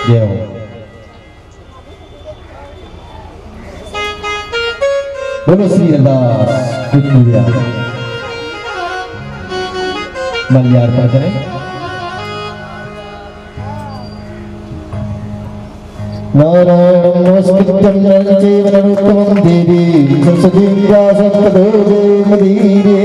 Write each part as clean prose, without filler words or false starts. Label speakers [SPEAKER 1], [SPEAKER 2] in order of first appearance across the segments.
[SPEAKER 1] जय हो। बोलो श्री अरदास मल्यार्पण करें। नारायणं नमस्कृत्यं नरं चैव नरोत्तमं देवीं सरस्वतीं व्यासं ततो जयमुदीरये।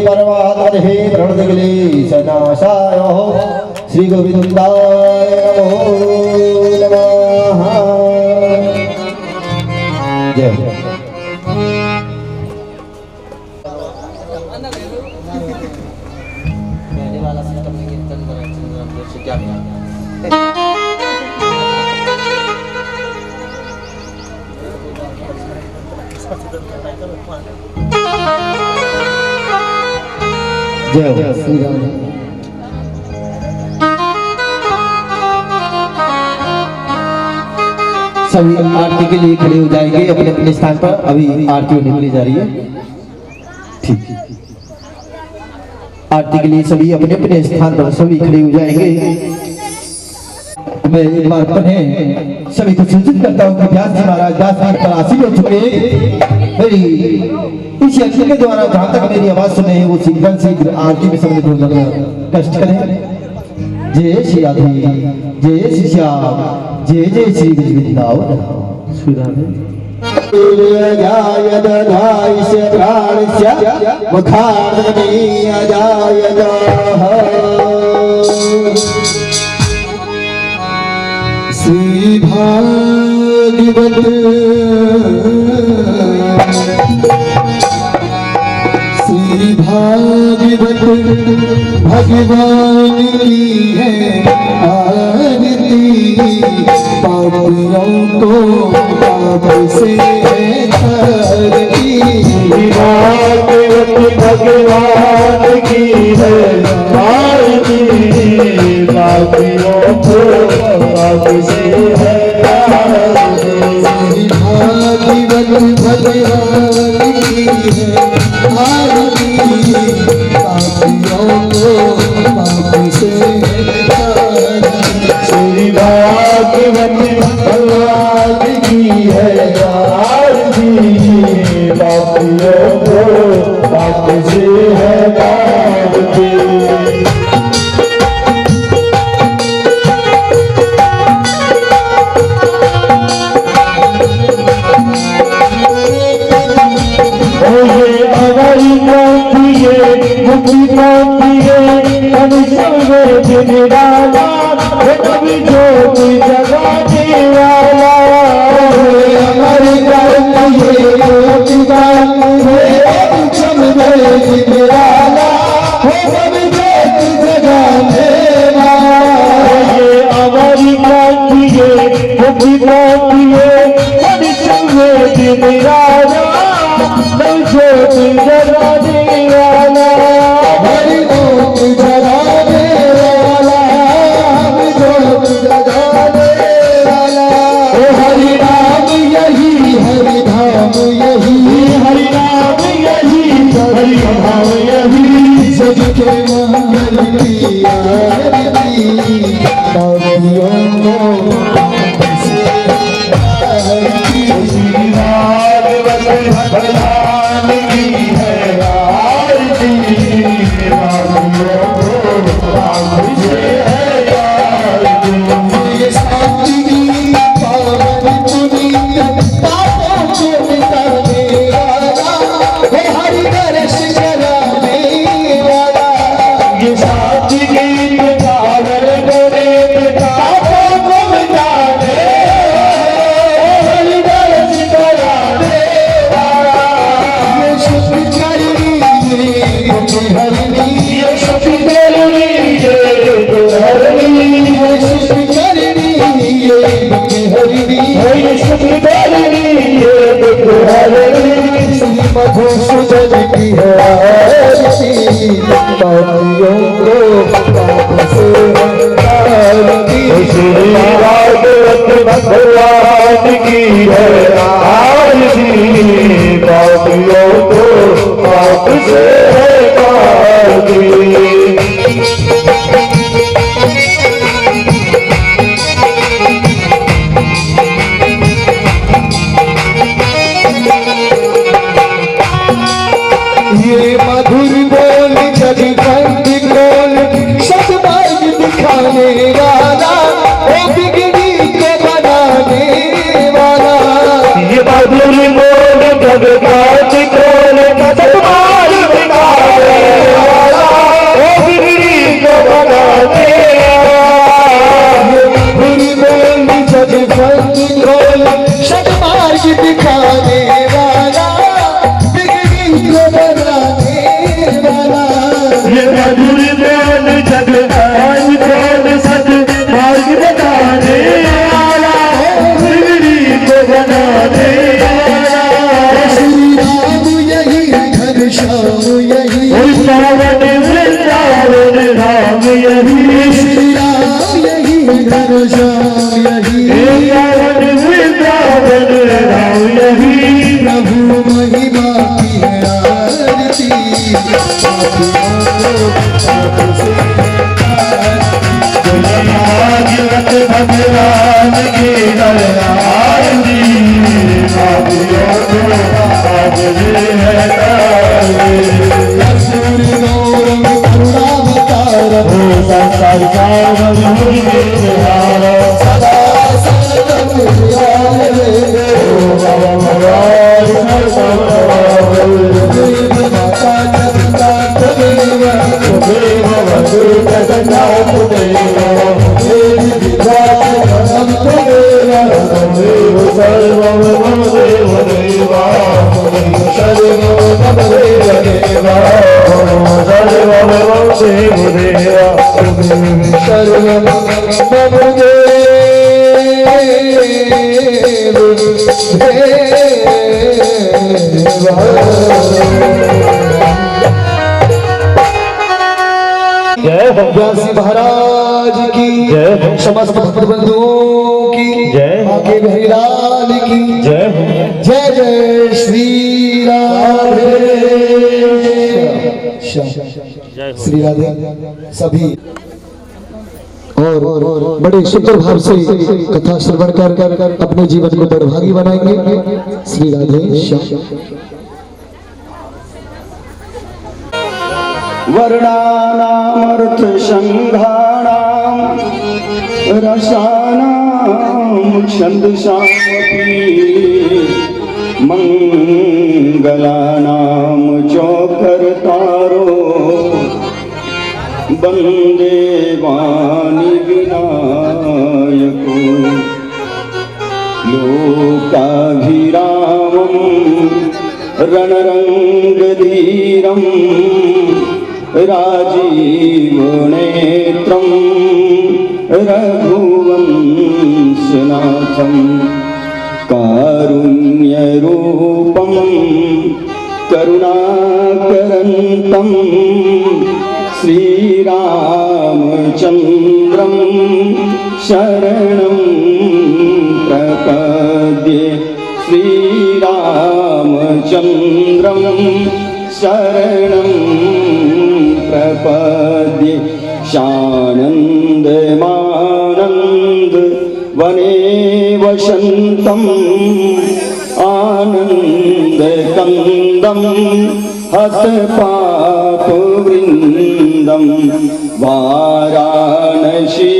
[SPEAKER 1] परमात्मने प्रणतक्लेशनाशाय श्री गोविंदाय नमो नमः। जय वाला सिस्टम में कीर्तन क्या जय श्री राम। सभी आरती के लिए खड़े हो जाएंगे अपने अपने स्थान पर। अभी आरती होने के लिए जा रही है। ठीक, आरती के लिए सभी अपने अपने स्थान पर सभी खड़े हो जाएंगे। मैं एक बार पुनः सभी को सूचित करता हूँ कि व्यास जी महाराज व्यास पीठ पर आसीन हो चुके। मेरी इस यंत्र के द्वारा जहाँ तक मेरी आवाज सुने हैं वो शीघ्र आरती में सम्मिलित होने कष्ट करें। जय श्री राधे, जय श्री श्याम, जय जय श्री वृंदावन। श्री राधे। श्री भागवत श्री भागवत भगवान की है आरती। पापियों को पाप से है तारती। श्री भागवत भगवान की है आरती। पापियों को पाप से है तारती। भागवत भगवान की है आरती। पापियों को पाप से है तारती। श्री भागवत भगवान की है आरती। पापियों को पाप से है तारती। कभी ज्योति जगाने वाला हमारी
[SPEAKER 2] श्री भागवत भगवान की है आरती। पापियों को पाप से है पारती।
[SPEAKER 1] ये मधुर बोल जगवंत बोल सतमार्ग दिखाने वाला, ओ बिगड़ी को बनाने वाला।
[SPEAKER 2] ये मधुर बोल जगवंत बोल सतमार्ग दिखाने वाला, ओ बिगड़ी को बनाने वाला।
[SPEAKER 1] ये मधुर बोल जगवंत बोल सतमार्ग दिखाने वाला, बिगड़ी को बनाने वाला।
[SPEAKER 2] ये मधुर बोल जगवंत बोल सतमार्ग दिखाने वाला, बिगड़ी को बनाने वाला।
[SPEAKER 1] श्री राम यही घनश्याम यही,
[SPEAKER 2] सावन वृंदावन राम यही।
[SPEAKER 1] श्री राम यही घनश्याम यही,
[SPEAKER 2] सावन वृंदावन राम यही।
[SPEAKER 1] प्रभु महिमा की है आरती।
[SPEAKER 2] भागवत भगवान की है आरती। पापियों को पाप से है तारी।
[SPEAKER 1] सूर्य गौरव करुणावतार,
[SPEAKER 2] संसार सावन मुझे
[SPEAKER 1] सदा सतत विद्यालय। देव माता जगन्नाथ देव, देवी विद्याधरम देव, सर्वम मम देव देवा, सर्वम मम देव देवा, सर्वम मम देव देवा, सर्वम मम
[SPEAKER 2] जय हो
[SPEAKER 1] व्यासी महाराज की
[SPEAKER 2] जय हो।
[SPEAKER 1] समस्त भक्त बंधुओं की
[SPEAKER 2] जय हो।
[SPEAKER 1] आगे बहलाल की
[SPEAKER 2] जय हो।
[SPEAKER 1] जय जय श्री राधे श्री राधे। सभी और बड़े सुंदर भाव से कथा श्रवण कर अपने जीवन को बड़भागी बनाएंगे। श्री राधे श्याम।
[SPEAKER 3] वर्णानामर्थ संघानां रसानां छन्दसामपि मंगलानां चौकर्तारो वन्दे वाणि विनायको लोकाभिरामं रणरङ्गधीरं राजीवनेत्रं रघुवंशनाथं कारुण्यरूपं करुणाकरन्तं श्रीरामचन्द्रं शरणं प्रपद्ये। श्रीरामचन्द्रं शरणं प्रपद्ये। शानन्दमानन्द वने वसन्तम् आनन्दकन्दं हतपापवृन्दं वाराणसी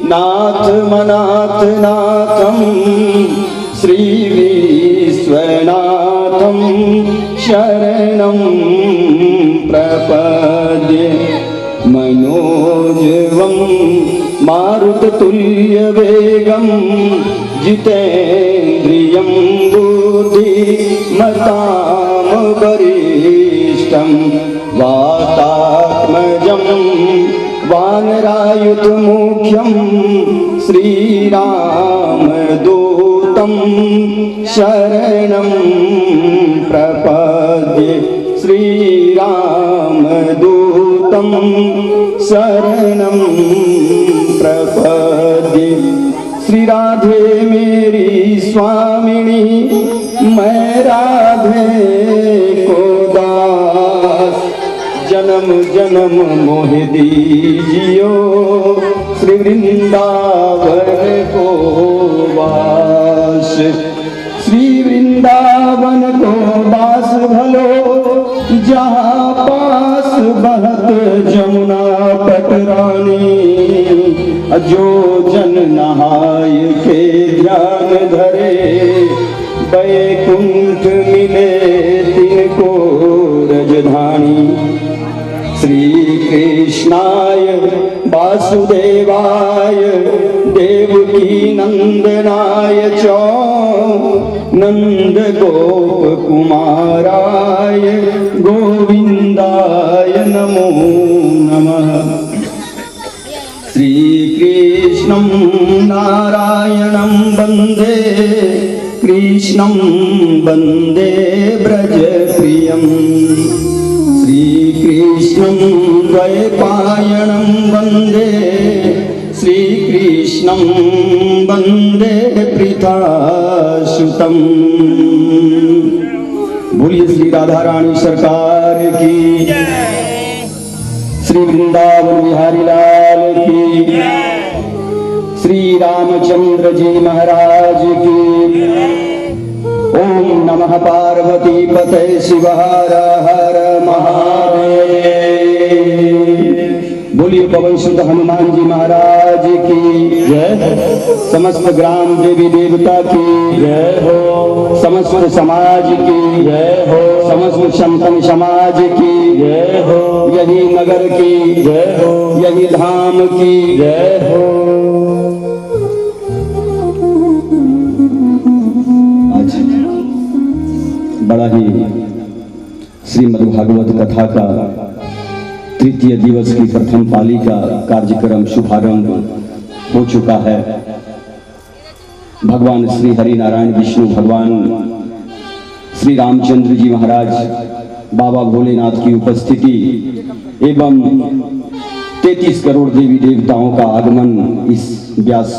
[SPEAKER 3] नाथ मनाथ नाथं श्रीविश्वनाथं शरणं प्रपद्ये। मनोजवं मारुततुल्यवेगं जितेन्द्रियं बुद्धिमतां वरिष्ठं वातात्मजं वानरायुधमुख्यं श्रीरामदूतं शरणं प्रपद्ये। श्रीरामदूतं शरणं प्रपद्ये। श्री राधे मेरी स्वामिनी, मैं राधे को दास, जन्म जन्म मोहि दीजियो श्री वृंदावन को वास। श्री वृंदावन को दास भलो, जहाँ पास बहत जमुना पटरानी। जो जन नहाय के ध्यान धरे, बैकुंठ मिले तिनको रजधानी। श्री कृष्णाय वासुदेवाय देवकी नंदनाय च नंद गोप कुमाराय गोविंदाय नमो नमः। श्री कृष्णं नारायणं वन्दे, कृष्णं वन्दे ब्रजप्रियम्। श्रीकृष्णं द्वैपायनं वन्दे, श्रीकृष्णं वन्दे प्रीतासुतम्। बोलिए श्री राधा रानी सरकार की, श्री वृंदावन बिहारी लाल की, श्री रामचंद्र जी महाराज की। ओम नमः पार्वती पते शिव हर हर महादेव। बोलिए पवन सुत हनुमान जी महाराज की जय। समस्त ग्राम देवी देवता की जय हो, समस्त समाज की जय हो, समस्त संतन समाज की जय हो, यही नगर की जय हो, यही धाम की जय हो। बड़ा ही श्रीमद्भागवत कथा का तृतीय दिवस की प्रथम पाली का कार्यक्रम शुभारंभ हो चुका है। भगवान श्री हरि नारायण विष्णु भगवान श्री रामचंद्र जी महाराज, बाबा भोलेनाथ की उपस्थिति एवं 33 करोड़ देवी देवताओं का आगमन इस व्यास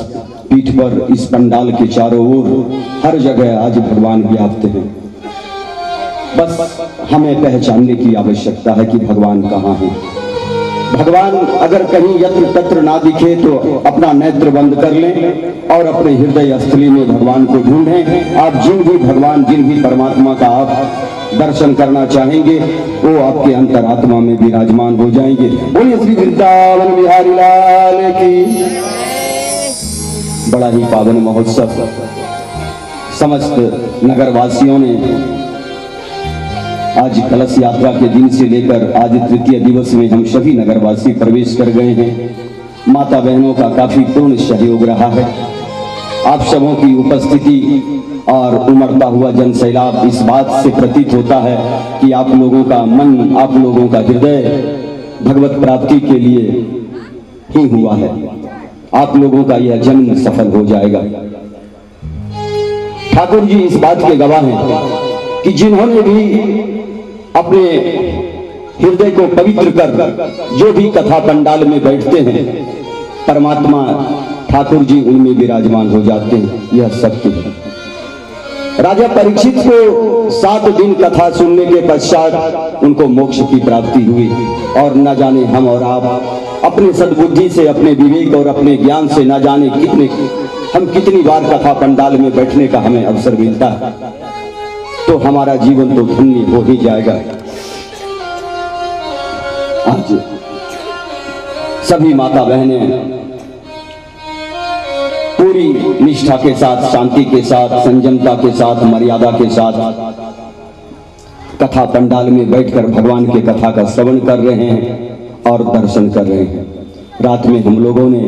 [SPEAKER 3] पीठ पर, इस पंडाल के चारों ओर हर जगह आज भगवान व्याप्त हैं। बस हमें पहचानने की आवश्यकता है कि भगवान कहाँ है। भगवान अगर कहीं यत्र तत्र ना दिखे तो अपना नेत्र बंद कर लें और अपने हृदय स्थली में भगवान को ढूंढें। आप जिन भी परमात्मा का आप दर्शन करना चाहेंगे वो आपके अंतरात्मा में विराजमान हो जाएंगे। बोलिए श्री वृंदावन बिहारी लाल की। बड़ा ही पावन महोत्सव समस्त नगरवासियों ने आज कलश यात्रा के दिन से लेकर आज तृतीय दिवस में हम सभी नगरवासी प्रवेश कर गए हैं। माता बहनों का काफी पूर्ण सहयोग रहा है। आप सबों की उपस्थिति और उमड़ता हुआ जन सैलाब इस बात से प्रतीत होता है कि आप लोगों का मन, आप लोगों का हृदय भगवत प्राप्ति के लिए ही हुआ है। आप लोगों का यह जन्म सफल हो जाएगा। ठाकुर जी इस बात के गवाह हैं कि जिन्होंने भी अपने हृदय को पवित्र कर जो भी कथा पंडाल में बैठते हैं, परमात्मा ठाकुर जी उनमें विराजमान हो जाते हैं। यह सत्य है। राजा परीक्षित को 7 दिन कथा सुनने के पश्चात उनको मोक्ष की प्राप्ति हुई। और न जाने हम और आप अपने सद्बुद्धि से, अपने विवेक और अपने ज्ञान से न जाने कितनी बार कथा पंडाल में बैठने का हमें अवसर मिलता है, तो हमारा जीवन तो धन्य हो ही जाएगा। आज सभी माता बहनें पूरी निष्ठा के साथ, शांति के साथ, संयमता के साथ, मर्यादा के साथ कथा पंडाल में बैठकर भगवान के कथा का श्रवण कर रहे हैं और दर्शन कर रहे हैं। रात में हम लोगों ने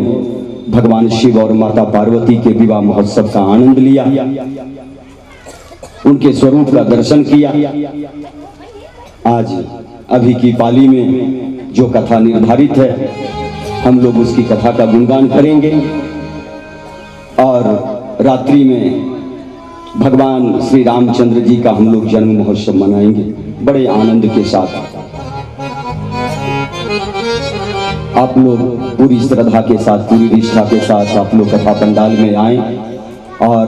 [SPEAKER 3] भगवान शिव और माता पार्वती के विवाह महोत्सव का आनंद लिया, उनके स्वरूप का दर्शन किया। आज अभी की पाली में जो कथा निर्धारित है, हम लोग उसकी कथा का गुणगान करेंगे और रात्रि में भगवान श्री रामचंद्र जी का हम लोग जन्म महोत्सव मनाएंगे बड़े आनंद के साथ। आप लोग पूरी श्रद्धा के साथ, पूरी निष्ठा के साथ आप लोग कथा पंडाल में आएं और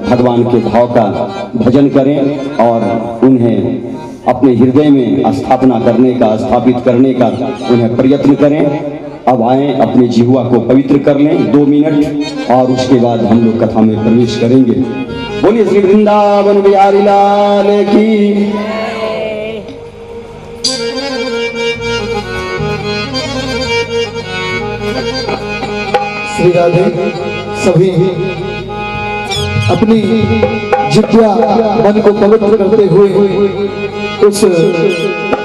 [SPEAKER 3] भगवान के भाव का भजन करें और उन्हें अपने हृदय में स्थापना करने का, स्थापित करने का उन्हें प्रयत्न करें। अब आएं, अपने जिह्वा को पवित्र कर लें 2 मिनट और उसके बाद हम लोग कथा में प्रवेश करेंगे। बोलिए श्री वृंदावन बिहारी लाल की।
[SPEAKER 1] श्री राधे सभी अपनी जिज्ञा मन को पवित्र करते हुए उस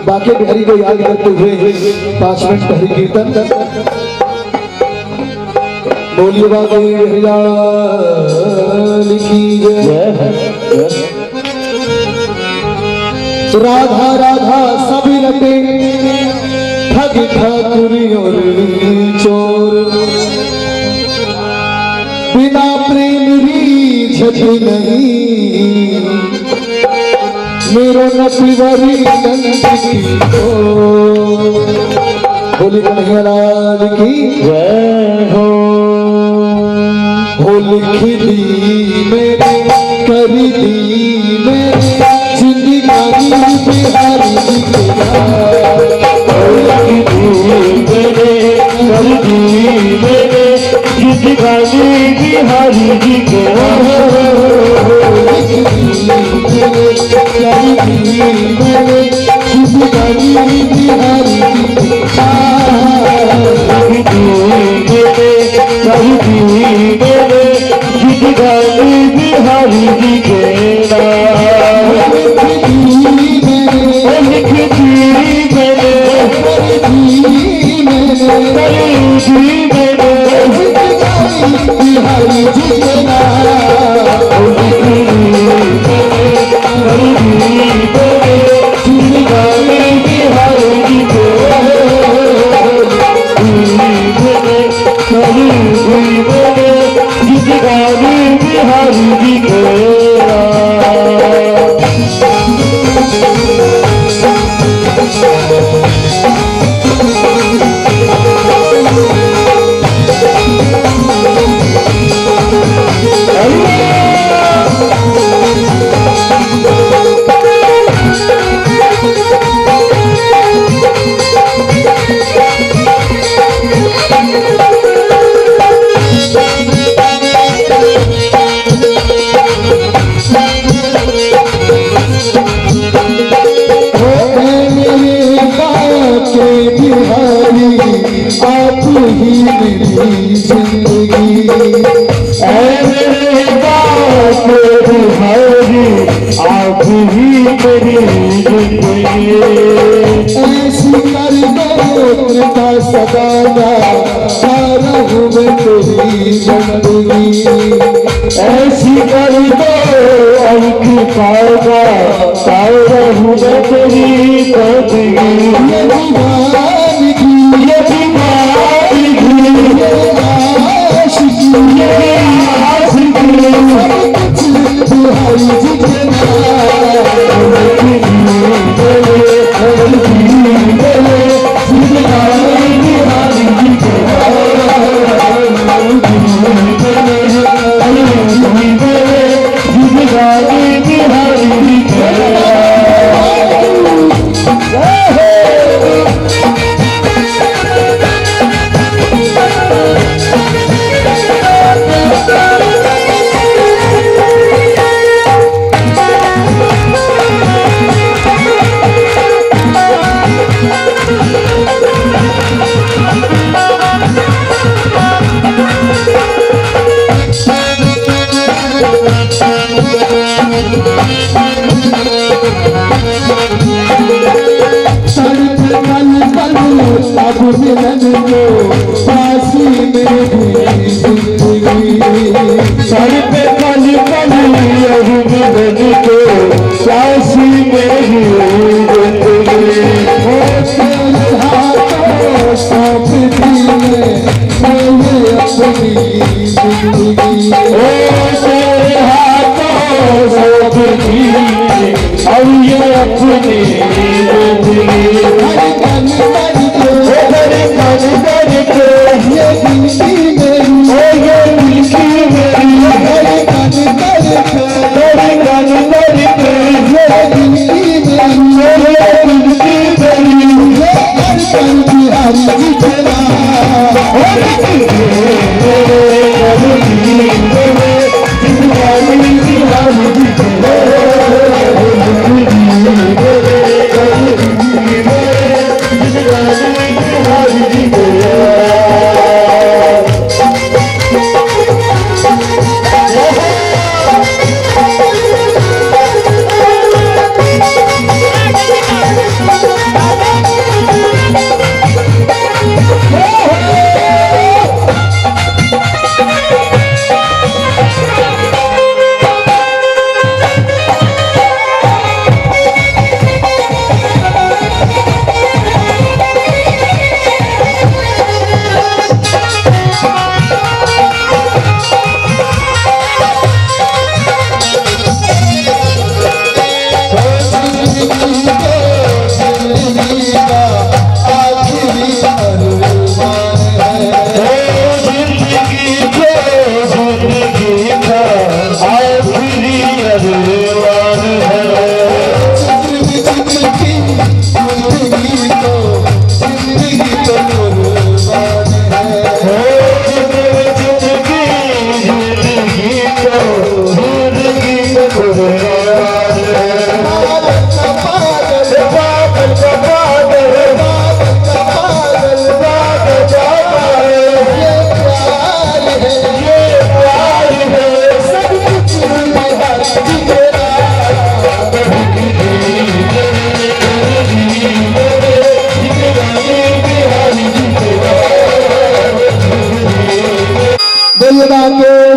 [SPEAKER 1] बाके बिहारी को याद करते हुए 5 मिनट हरि कीर्तन। बोलिए बाके बिहारी की जय। राधा राधा सभी रटे ठग ठाकुर और चोर, बिना प्रेम रीझत नहीं मेरो नटवरी नंद की हो। बोली कन्हैया लाल की जय हो। लिख दी मेरे कर दी मेरे जिंदगानी बिहारी जी के नाम।
[SPEAKER 2] लिख दी मेरे कर दी मेरे जिंदगानी बिहारी जी के नाम।
[SPEAKER 1] लिख दी मेरे कर दी मेरे जिंदगानी बिहारी जी के नाम।
[SPEAKER 2] लिख दी मेरे कर दी मेरे जिंदगानी बिहारी जी के नाम। लिख दी मेरे कर दी मेरे
[SPEAKER 1] बिहारी जी के नाम।
[SPEAKER 2] बिहारी जी के
[SPEAKER 1] आप ही मेरी जिंदगी।
[SPEAKER 2] मेरे बाप बिहारी आप ही मेरी जिंदगी।
[SPEAKER 1] ऐसी कर दो कृपा सदाना सारा हूँ मैं तेरी जिंदगी।
[SPEAKER 2] ऐसी कर दो अंक पाएगा सारा हूँ मैं तेरी जिंदगी।
[SPEAKER 1] बिहारी जी के मिलन को फांसी में भी जिंदगी।
[SPEAKER 2] सर पे पल पल मिलन को फांसी में भी जिंदगी।
[SPEAKER 1] तेरे हाथों सौंप दी मैंने अपनी जिंदगी।
[SPEAKER 2] तेरे हाथों सौंप दी अब ये अपनी जिंदगी।
[SPEAKER 1] हर पल पल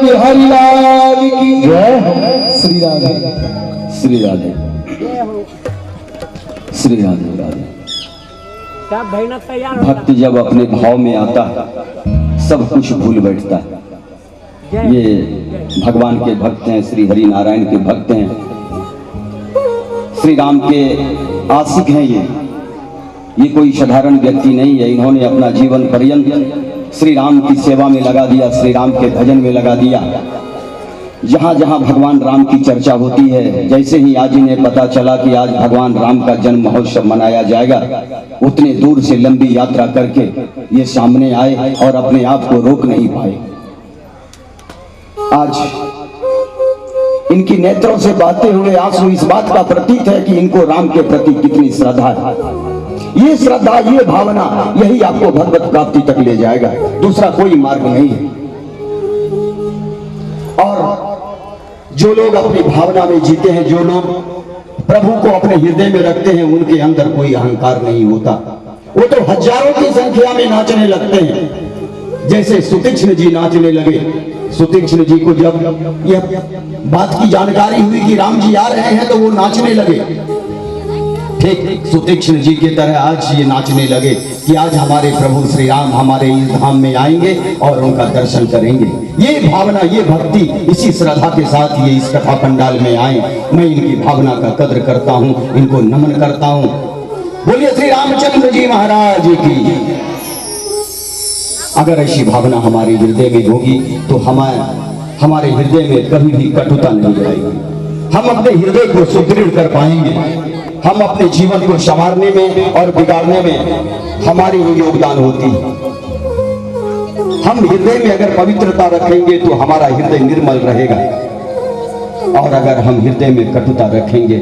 [SPEAKER 1] बिहारी लाल की श्री राधे
[SPEAKER 3] श्री राधे श्री राधे राधे।
[SPEAKER 4] सब भाई तैयार हो
[SPEAKER 3] भक्त जब अपने भाव में आता है सब कुछ भूल बैठता है। ये भगवान के भक्त हैं, श्री हरि नारायण के भक्त हैं, श्री राम के आशिक हैं। ये कोई साधारण व्यक्ति नहीं है। इन्होंने अपना जीवन पर्यंत श्री राम की सेवा में लगा दिया, श्री राम के भजन में लगा दिया। जहाँ जहाँ भगवान राम की चर्चा होती है, जैसे ही आज इन्हें पता चला कि आज भगवान राम का जन्म महोत्सव मनाया जाएगा, उतने दूर से लंबी यात्रा करके ये सामने आए और अपने आप को रोक नहीं पाए। आज इनकी नेत्रों से बहते हुए आंसू इस बात का प्रतीक है कि इनको राम के प्रति कितनी श्रद्धा है। ये श्रद्धा, ये भावना, यही आपको भगवत प्राप्ति तक ले जाएगा, दूसरा कोई मार्ग नहीं है। और जो लोग अपनी भावना में जीते हैं, जो लोग प्रभु को अपने हृदय में रखते हैं, उनके अंदर कोई अहंकार नहीं होता। वो तो हजारों की संख्या में नाचने लगते हैं, जैसे सुतीक्ष्ण जी नाचने लगे। सुतीक्ष्ण जी को जब यह बात की जानकारी हुई कि राम जी आ रहे हैं तो वो नाचने लगे। ठीक सुतीक्ष्ण जी की तरह आज ये नाचने लगे कि आज हमारे प्रभु श्री राम हमारे इस धाम में आएंगे और उनका दर्शन करेंगे। ये भावना, ये भक्ति, इसी श्रद्धा के साथ ये इस कथा पंडाल में आए। मैं इनकी भावना का कद्र करता हूँ, इनको नमन करता हूँ। बोलिए श्री रामचंद्र जी महाराज की। अगर ऐसी भावना हमारे हृदय में होगी तो हमारे हृदय में कभी भी कटुता नहीं रहेगी। हम अपने हृदय को सुदृढ़ कर पाएंगे। हम अपने जीवन को संवारने में और बिगाड़ने में हमारी योगदान होती है। हम हृदय में अगर पवित्रता रखेंगे तो हमारा हृदय निर्मल रहेगा, और अगर हम हृदय में कटुता रखेंगे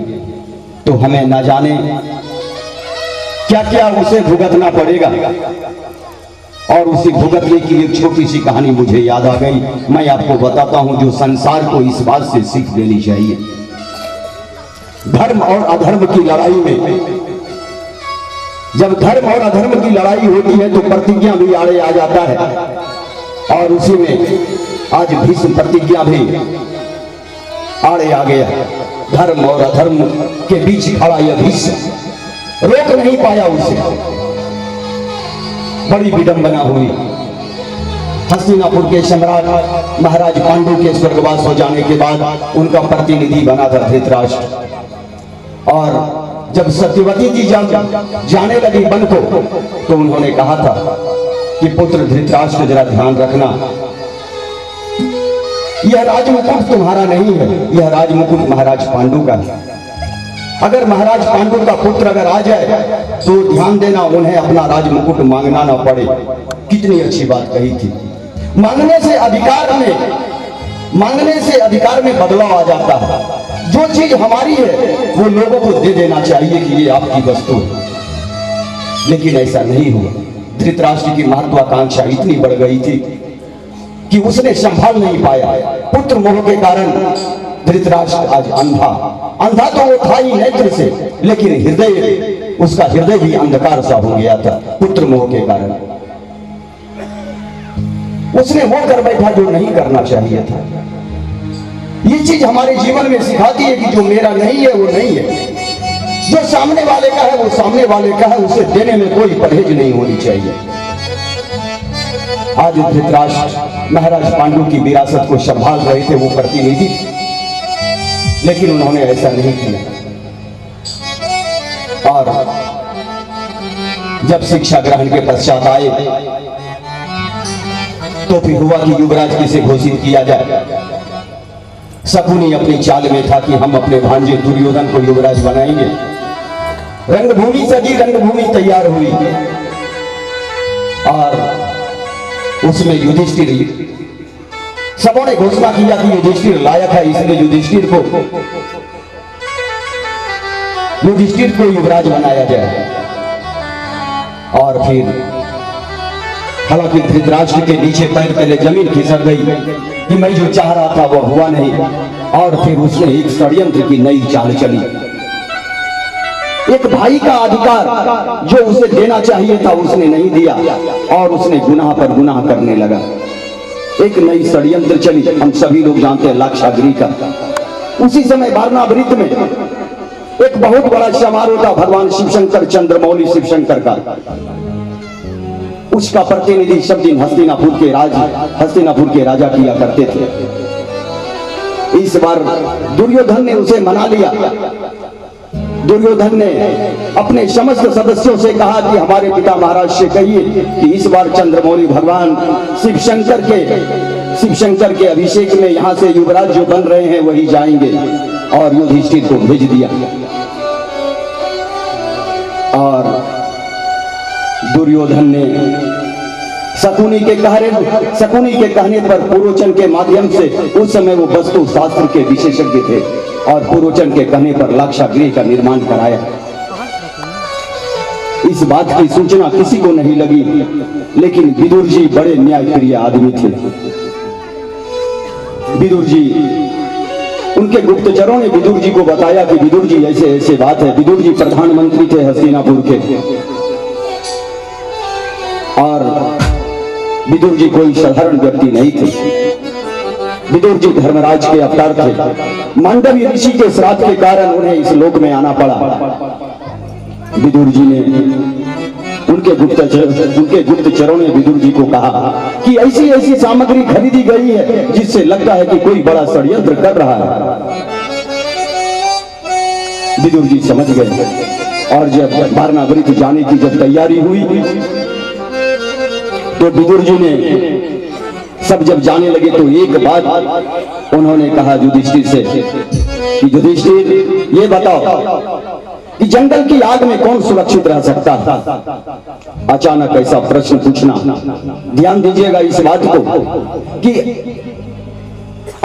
[SPEAKER 3] तो हमें न जाने क्या क्या उसे भुगतना पड़ेगा। और उसे भुगतने की एक छोटी सी कहानी मुझे याद आ गई, मैं आपको बताता हूं, जो संसार को इस बात से सीख देनी चाहिए। धर्म और अधर्म की लड़ाई में, जब धर्म और अधर्म की लड़ाई होती है तो प्रतिज्ञा भी आड़े आ जाता है, और उसी में आज भीष्म प्रतिज्ञा भी आड़े आ गया। धर्म और अधर्म के बीच खड़ा यह भीष्म रोक नहीं पाया उसे। बड़ी विडंबना हुई। हस्तिनापुर के सम्राट महाराज पांडु के स्वर्गवास हो जाने के बाद उनका प्रतिनिधि बना था धृतराष्ट्र, और जब सत्यवती जी जाने लगी वन को, तो उन्होंने कहा था कि पुत्र धृतराष्ट्र जरा ध्यान रखना, यह राजमुकुट तुम्हारा नहीं है, यह राजमुकुट महाराज पांडु का है। अगर महाराज पांडु का पुत्र अगर आ जाए तो ध्यान देना, उन्हें अपना राजमुकुट मांगना ना पड़े। कितनी अच्छी बात कही थी। मांगने से अधिकार में बदलाव आ जाता है। जो चीज हमारी है वो लोगों को दे देना चाहिए कि ये आपकी वस्तु है, लेकिन ऐसा नहीं हुआ। धृतराष्ट्र की महत्वाकांक्षा इतनी बढ़ गई थी कि उसने संभाल नहीं पाया। पुत्र मोह के कारण धृतराष्ट्र आज अंधा तो वो था ही नेत्र से, लेकिन उसका हृदय भी अंधकार सा हो गया था पुत्र मोह के कारण। उसने वो कर बैठा जो नहीं करना चाहिए था। ये चीज हमारे जीवन में सिखाती है कि जो मेरा नहीं है वो नहीं है, जो सामने वाले का है वो सामने वाले का है, उसे देने में कोई परहेज नहीं होनी चाहिए। आज धृतराष्ट्र महाराज पांडु की विरासत को संभाल रहे थे, वो प्रतिनिधि, लेकिन उन्होंने ऐसा नहीं किया। और जब शिक्षा ग्रहण के पश्चात आए तो फिर हुआ कि युवराज किसे घोषित किया जाए। शकुनी अपनी चाल में था कि हम अपने भांजे दुर्योधन को युवराज बनाएंगे। रंगभूमि सजी, रंगभूमि तैयार हुई और उसमें युधिष्ठिर, सबों ने घोषणा किया कि युधिष्ठिर लायक है, इसलिए युधिष्ठिर को युवराज बनाया जाए। और फिर हालांकि धृतराष्ट्र के नीचे पैर पहले जमीन खिसक गई कि मैं जो चाह रहा था वो हुआ नहीं। और फिर उसने एक षड्यंत्र की नई चाल चली। एक भाई का अधिकार जो उसे देना चाहिए था उसने नहीं दिया, और उसने गुनाह पर गुनाह करने लगा। एक नई षड्यंत्र चली, हम सभी लोग जानते हैं, लाक्षागृह का। उसी समय वारणावृत में एक बहुत बड़ा समारोह था भगवान शिवशंकर, चंद्रमौली शिवशंकर का। उसका प्रतिनिधि सब दिन हस्तिनापुर के राजा किया करते थे। इस बार दुर्योधन ने उसे मना लिया। दुर्योधन ने अपने समस्त सदस्यों से कहा कि हमारे पिता महाराज से कहिए कि इस बार चंद्रमौली भगवान शिवशंकर के अभिषेक में यहाँ से युवराज जो बन रहे हैं वही जाएंगे। और युधिष्ठिर को भेज दिया। और दुर्योधन ने शकुनी के कहने पर पुरोचन के माध्यम से, उस समय वो वस्तु शास्त्र के विशेषज्ञ थे, और पुरोचन के कहने पर लाक्षागृह का निर्माण कराया। इस बात की सूचना किसी को नहीं लगी, लेकिन विदुर जी बड़े न्यायप्रिय आदमी थे। विदुर जी, उनके गुप्तचरों ने विदुर जी को बताया कि विदुर जी ऐसे ऐसे बात है। विदुर जी प्रधानमंत्री थे हस्तिनापुर के, और विदुर जी कोई साधारण व्यक्ति नहीं थे। विदुर जी धर्मराज के अवतार थे। मांडव्य ऋषि के श्राप के कारण उन्हें इस लोक में आना पड़ा। विदुर जी ने, उनके गुप्तचरों ने विदुर जी को कहा कि ऐसी ऐसी सामग्री खरीदी गई है जिससे लगता है कि कोई बड़ा षड्यंत्र कर रहा है। विदुर जी समझ गए, और जब वारणावृत जाने की जब तैयारी हुई तो विदुर जी ने सब जब जाने लगे तो एक बात उन्होंने कहा युधिष्ठिर से कि युधिष्ठिर, ये बताओ कि जंगल की आग में कौन सुरक्षित रह सकता है? अचानक ऐसा प्रश्न पूछना, ध्यान दीजिएगा इस बात को कि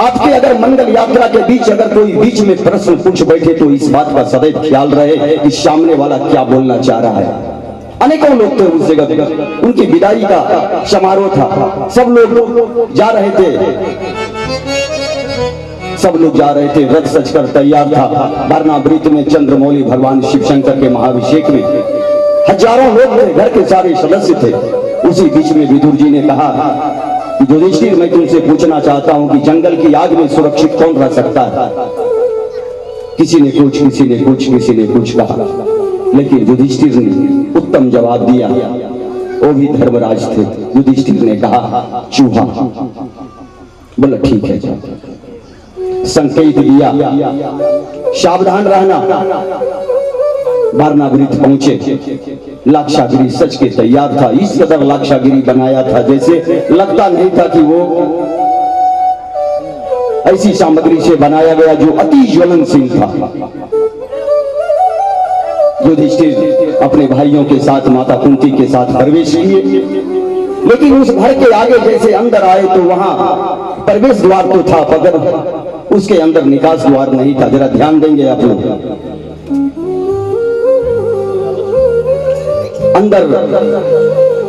[SPEAKER 3] आपके अगर मंगल यात्रा के बीच अगर कोई बीच में प्रश्न पूछ बैठे तो इस बात का सदैव ख्याल रहे कि सामने वाला क्या बोलना चाह रहा है। अनेकों लोग थे उस जगह, उनकी विदाई का समारोह था। सब लोग जा रहे थे, रथ सजकर तैयार था। वारणावृत में चंद्रमौली भगवान शिवशंकर के महाभिषेक में हजारों लोग थे, घर के सारे सदस्य थे। उसी बीच में विदुर जी ने कहा, युधिष्ठिर, मैं तुमसे पूछना चाहता हूं कि जंगल की आग में सुरक्षित कौन रह सकता है? किसी ने कुछ कहा, लेकिन युधिष्ठिर ने उत्तम जवाब दिया। वो भी धर्मराज थे। युधिष्ठिर ने कहा, चूहा। बोला ठीक है। संकेत दिया, सावधान रहना। वारणावृत पहुंचे। लाक्षागिरी सच के तैयार था, इस कदर लाक्षागिरी बनाया था जैसे लगता नहीं था कि वो ऐसी सामग्री से बनाया गया जो अति ज्वलनशील था। युधिष्ठिर अपने भाइयों के साथ माता कुंती के साथ प्रवेश किए, लेकिन उस घर के आगे जैसे अंदर आए तो वहां प्रवेश द्वार तो था मगर उसके अंदर निकास द्वार नहीं था। जरा ध्यान देंगे आप लोग।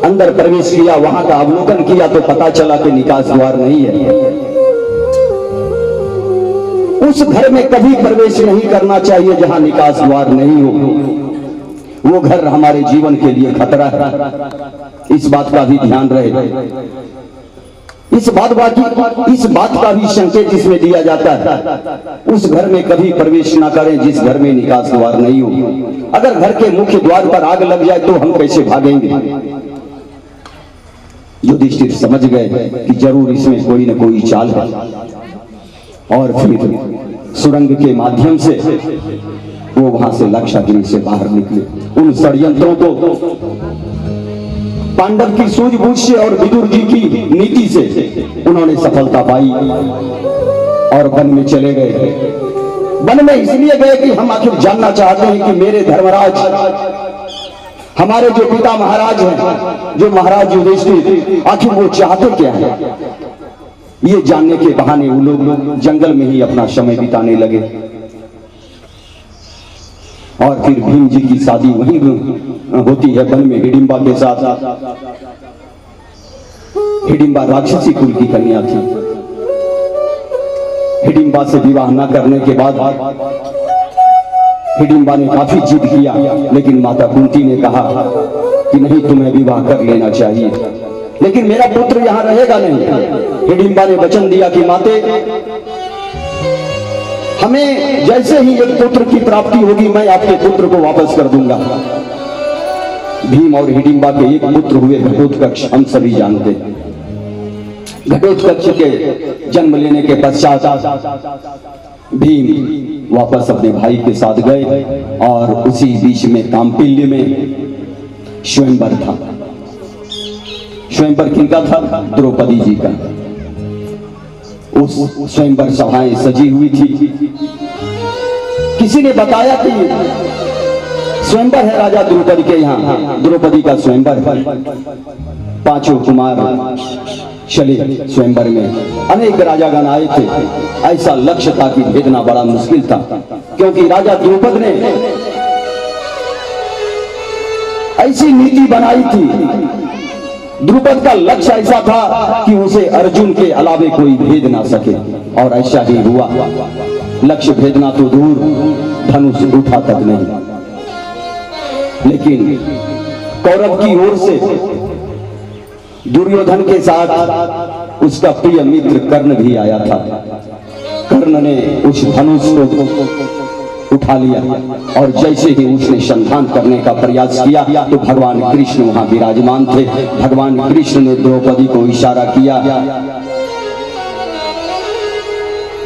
[SPEAKER 3] अंदर प्रवेश किया, वहां का अवलोकन किया तो पता चला कि निकास द्वार नहीं है। उस घर में कभी प्रवेश नहीं करना चाहिए जहां निकास द्वार नहीं हो। वो घर हमारे जीवन के लिए खतरा है, इस बात का भी ध्यान रहे। इस बात का भी संकेत इसमें दिया जाता है, उस घर में कभी प्रवेश ना करें जिस घर में निकास द्वार नहीं हो। अगर घर के मुख्य द्वार पर आग लग जाए तो हम कैसे भागेंगे? युधिष्ठिर समझ गए कि जरूर इसमें कोई न कोई चाल है, और फिर सुरंग के माध्यम से वो वहां से लाक्षागिरी से बाहर निकले। उन षड्यंत्रों को पांडव की सूझबूझ से और विदुर जी की नीति से उन्होंने सफलता पाई और वन में चले गए। वन में इसलिए गए कि हम आखिर जानना चाहते हैं कि मेरे धर्मराज, हमारे जो पिता महाराज हैं, जो महाराज युधिष्ठिर, आखिर वो चाहते क्या है। ये जानने के बहाने वो लोग जंगल में ही अपना समय बिताने लगे। और फिर भीम जी की शादी वहीं होती है वन में हिडिंबा के साथ। हिडिंबा राक्षसी कुल की कन्या थी। हिडिंबा से विवाह न करने के बाद हिडिंबा ने काफी जिद किया, लेकिन माता कुंती ने कहा कि नहीं, तुम्हें विवाह कर लेना चाहिए, लेकिन मेरा पुत्र यहां रहेगा नहीं। हिडिंबा ने वचन दिया कि माते, हमें जैसे ही एक पुत्र की प्राप्ति होगी मैं आपके पुत्र को वापस कर दूंगा। भीम और हिडिंबा के एक पुत्र हुए घटोत्कच, हम सभी जानते हैं। घटोत्कच के जन्म लेने के पश्चात भीम वापस अपने भाई के साथ गए और उसी बीच में कामपिल्य में स्वयंवर था। स्वयंवर किनका था? द्रौपदी जी का। उस स्वयंवर सभाएं सजी हुई थी। किसी ने बताया कि स्वयंवर है राजा द्रौपदी के यहाँ, द्रौपदी का स्वयंवर। पांचों कुमार चले स्वयंवर में, अनेक राजागण आए थे। ऐसा लक्ष्य था कि भेजना बड़ा मुश्किल था, क्योंकि राजा द्रौपद ने ऐसी नीति बनाई थी। द्रुपद का लक्ष्य ऐसा था कि उसे अर्जुन के अलावे कोई भेद ना सके, और ऐसा ही हुआ। लक्ष्य भेदना तो दूर, धनुष उठा तक नहीं। लेकिन कौरव की ओर से दुर्योधन के साथ उसका प्रिय मित्र कर्ण भी आया था। कर्ण ने उस धनुष को उठा लिया, और जैसे ही उसने संधान करने का प्रयास किया तो भगवान कृष्ण वहां विराजमान थे। भगवान कृष्ण ने द्रौपदी को इशारा किया।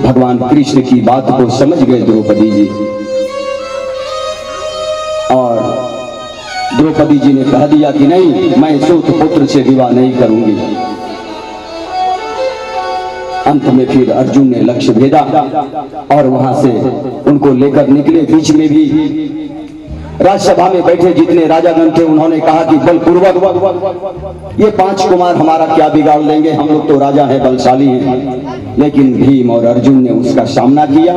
[SPEAKER 3] भगवान कृष्ण की बात को समझ गए द्रौपदी जी, और द्रौपदी जी ने कह दिया कि नहीं, मैं सूत पुत्र से विवाह नहीं करूंगी। अंत में फिर अर्जुन ने लक्ष्य भेदा और वहां से उनको लेकर निकले। बीच में भी राजसभा में बैठे जितने राजागण थे उन्होंने कहा कि बलपूर्वक ये पांच कुमार हमारा क्या बिगाड़ लेंगे, हम लोग तो राजा हैं, बलशाली हैं। लेकिन भीम और अर्जुन ने उसका सामना किया,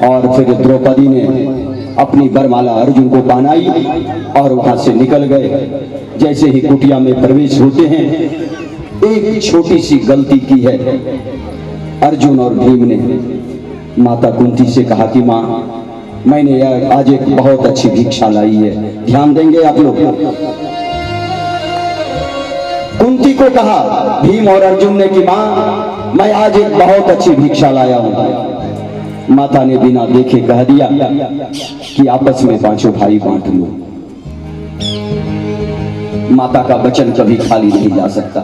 [SPEAKER 3] और फिर द्रौपदी ने अपनी वरमाला अर्जुन को पहनाई और वहां से निकल गए। जैसे ही कुटिया में प्रवेश होते हैं, एक छोटी सी गलती की है अर्जुन और भीम ने। माता कुंती से कहा कि मां, मैंने आज एक बहुत अच्छी भिक्षा लाई है, ध्यान देंगे आप लोग। कुंती को कहा भीम और अर्जुन ने कि मां, मैं आज एक बहुत अच्छी भिक्षा लाया हूं। माता ने बिना देखे कह दिया कि आपस में पांचों भाई बांट लो। माता का वचन कभी खाली नहीं जा सकता।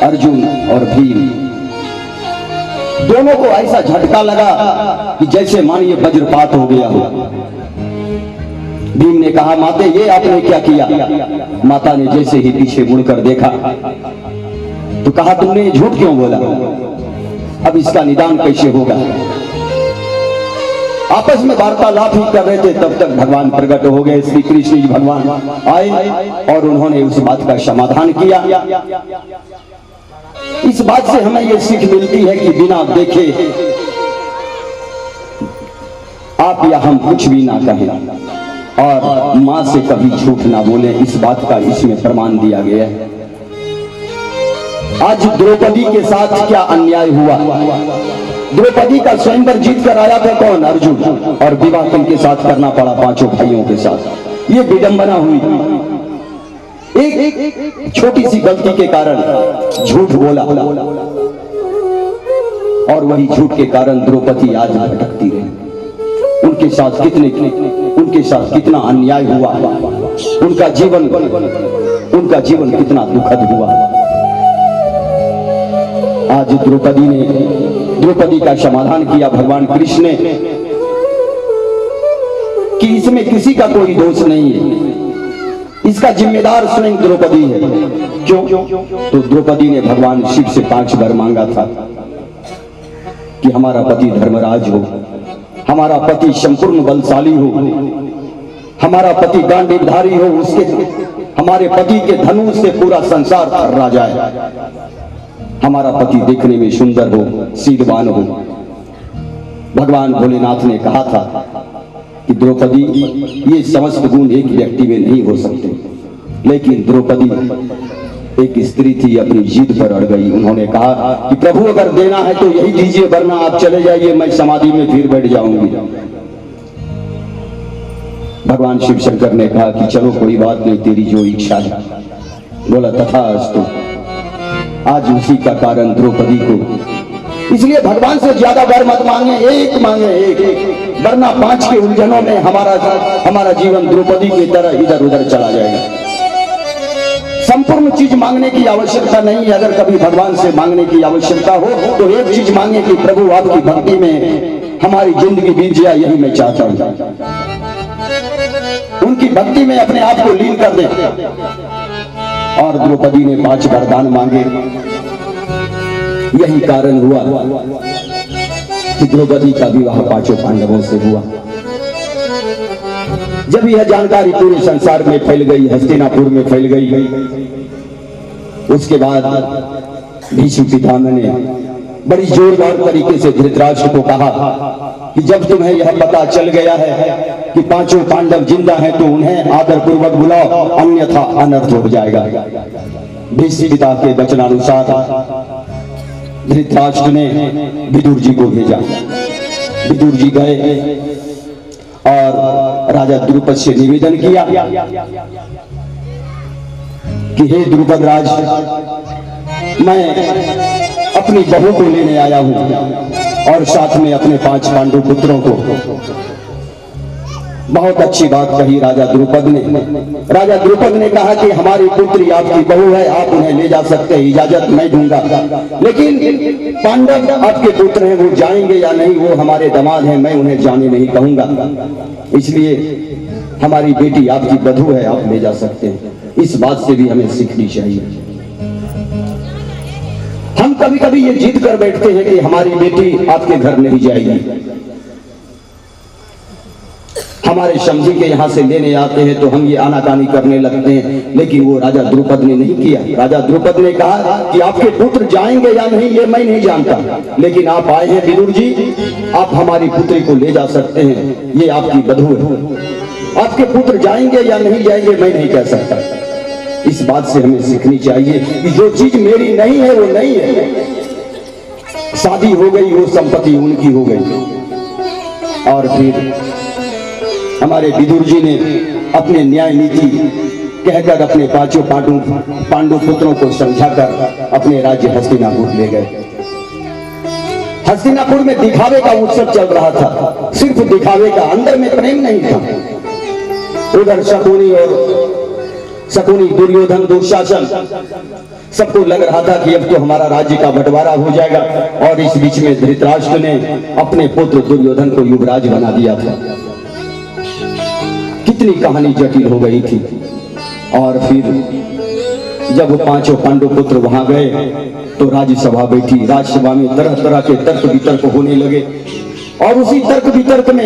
[SPEAKER 3] अर्जुन और भीम दोनों को ऐसा झटका लगा कि जैसे मानिए वज्रपात हो गया हो। भीम ने कहा, माते ये आपने क्या किया? माता ने जैसे ही पीछे मुड़कर देखा तो कहा, तुमने ये झूठ क्यों बोला? अब इसका निदान कैसे होगा? आपस में वार्तालाप ही कर रहे थे, तब तक भगवान प्रकट हो गए। श्री कृष्ण जी भगवान आए और उन्होंने उस बात का समाधान किया। इस बात से हमें यह सीख मिलती है कि बिना देखे आप या हम कुछ भी ना कहें और मां से कभी झूठ ना बोलें, इस बात का इसमें प्रमाण दिया गया है। आज द्रौपदी के साथ क्या अन्याय हुआ? द्रौपदी का स्वयंवर जीत कर आया था कौन? अर्जुन, और विवाह के साथ करना पड़ा पांचों भाइयों के साथ। ये विडंबना हुई। एक छोटी सी गलती के कारण झूठ बोला और वही झूठ के कारण द्रौपदी आज भटकती रही। उनके साथ कितना अन्याय हुआ, उनका जीवन कितना दुखद हुआ। आज द्रौपदी का समाधान किया भगवान कृष्ण ने कि इसमें किसी का कोई दोष नहीं है, इसका जिम्मेदार स्वयं द्रौपदी है। क्यों? तो द्रौपदी ने भगवान शिव से 5 बार मांगा था कि हमारा पति धर्मराज हो, हमारा पति संपूर्ण बलशाली हो, हमारा पति गांडीवधारी हो, हमारे पति के धनुष से पूरा संसार थर्रा जाए, हमारा पति देखने में सुंदर हो, सीधवान हो। भगवान भोलेनाथ ने कहा था कि द्रौपदी, ये समस्त गुण एक व्यक्ति में नहीं हो सकते, लेकिन द्रौपदी एक स्त्री थी, अपनी जिद पर अड़ गई। उन्होंने कहा कि प्रभु अगर देना है तो यही दीजिए, वरना आप चले जाइए, मैं समाधि में फिर बैठ जाऊंगी। भगवान शिव शंकर ने कहा कि चलो कोई बात नहीं, तेरी जो इच्छा है। बोला तथास्तु। आज उसी का कारण द्रौपदी को, इसलिए भगवान से ज्यादा वर मत मांगे, एक मांगे एक, वरना 5 के उलझनों में हमारा जीवन द्रौपदी की तरह इधर उधर चला जाएगा। संपूर्ण चीज मांगने की आवश्यकता नहीं है। अगर कभी भगवान से मांगने की आवश्यकता हो तो एक चीज मांगे कि प्रभु आपकी भक्ति में हमारी जिंदगी बीत जाए, यही मैं चाहता हूं। उनकी भक्ति में अपने आप को लीन कर दे। और द्रौपदी ने 5 वरदान मांगे। यही कारण हुआ कि द्रौपदी का विवाह 5 पांडवों से हुआ। जब यह जानकारी पूरे संसार में फैल गई, हस्तिनापुर में फैल गई, उसके बाद भीष्म पितामह ने बड़ी जोरदार तरीके से धृतराष्ट्र को कहा कि जब तुम्हें यह पता चल गया है कि 5 पांडव जिंदा हैं तो उन्हें आदर पूर्वक बुलाओ, अन्यथा अनर्थ हो जाएगा। भीष्म पिता के वचनानुसार धृतराष्ट्र ने विदुर जी को भेजा। विदुर जी गए और राजा द्रुपद से निवेदन किया कि हे द्रुपद राज, मैं अपनी बहू को लेने आया हूं और साथ में अपने 5 पांडु पुत्रों को। बहुत अच्छी बात कही राजा द्रुपद ने। राजा द्रुपद ने कहा कि हमारी पुत्री आपकी बहू है, आप उन्हें ले जा सकते हैं, इजाजत मैं दूंगा, लेकिन पांडव आपके पुत्र हैं, वो जाएंगे या नहीं, वो हमारे दामाद हैं, मैं उन्हें जाने नहीं कहूंगा। इसलिए हमारी बेटी आपकी बधू है, आप ले जा सकते हैं। इस बात से भी हमें सीखनी चाहिए। हम कभी कभी ये जिद कर बैठते हैं कि हमारी बेटी आपके घर नहीं जाएगी, हमारे समझी के यहां से लेने आते हैं तो हम ये आनाकानी करने लगते हैं, लेकिन वो राजा द्रुपद ने नहीं किया। राजा द्रुपद ने कहा कि आपके पुत्र जाएंगे या नहीं ये मैं नहीं जानता, लेकिन आप आए हैं विदुर जी, आप हमारी पुत्री को ले जा सकते हैं, ये आपकी बधू है। आपके पुत्र जाएंगे या नहीं जाएंगे मैं नहीं कह सकता। इस बात से हमें सीखनी चाहिए कि जो चीज मेरी नहीं है वो नहीं है। शादी हो गई, वो संपत्ति उनकी हो गई। और फिर हमारे विदुर जी ने अपने न्याय नीति कहकर अपने 5 पांडु पुत्रों को समझाकर अपने राज्य हस्तिनापुर ले गए। हस्तिनापुर में दिखावे का उत्सव चल रहा था, सिर्फ दिखावे का, अंदर में प्रेम नहीं था। उधर शकुनी दुर्योधन दुशासन सबको लग रहा था कि अब तो हमारा राज्य का बंटवारा हो जाएगा, और इस बीच में धृतराष्ट्र ने अपने पुत्र दुर्योधन को युवराज बना दिया था। कितनी कहानी जटिल हो गई थी। और फिर जब पांचों पांडु पुत्र वहां गए तो राज्यसभा बैठी। राज्यसभा में तरह तरह के तर्क वितर्क होने लगे और उसी तर्क वितर्क में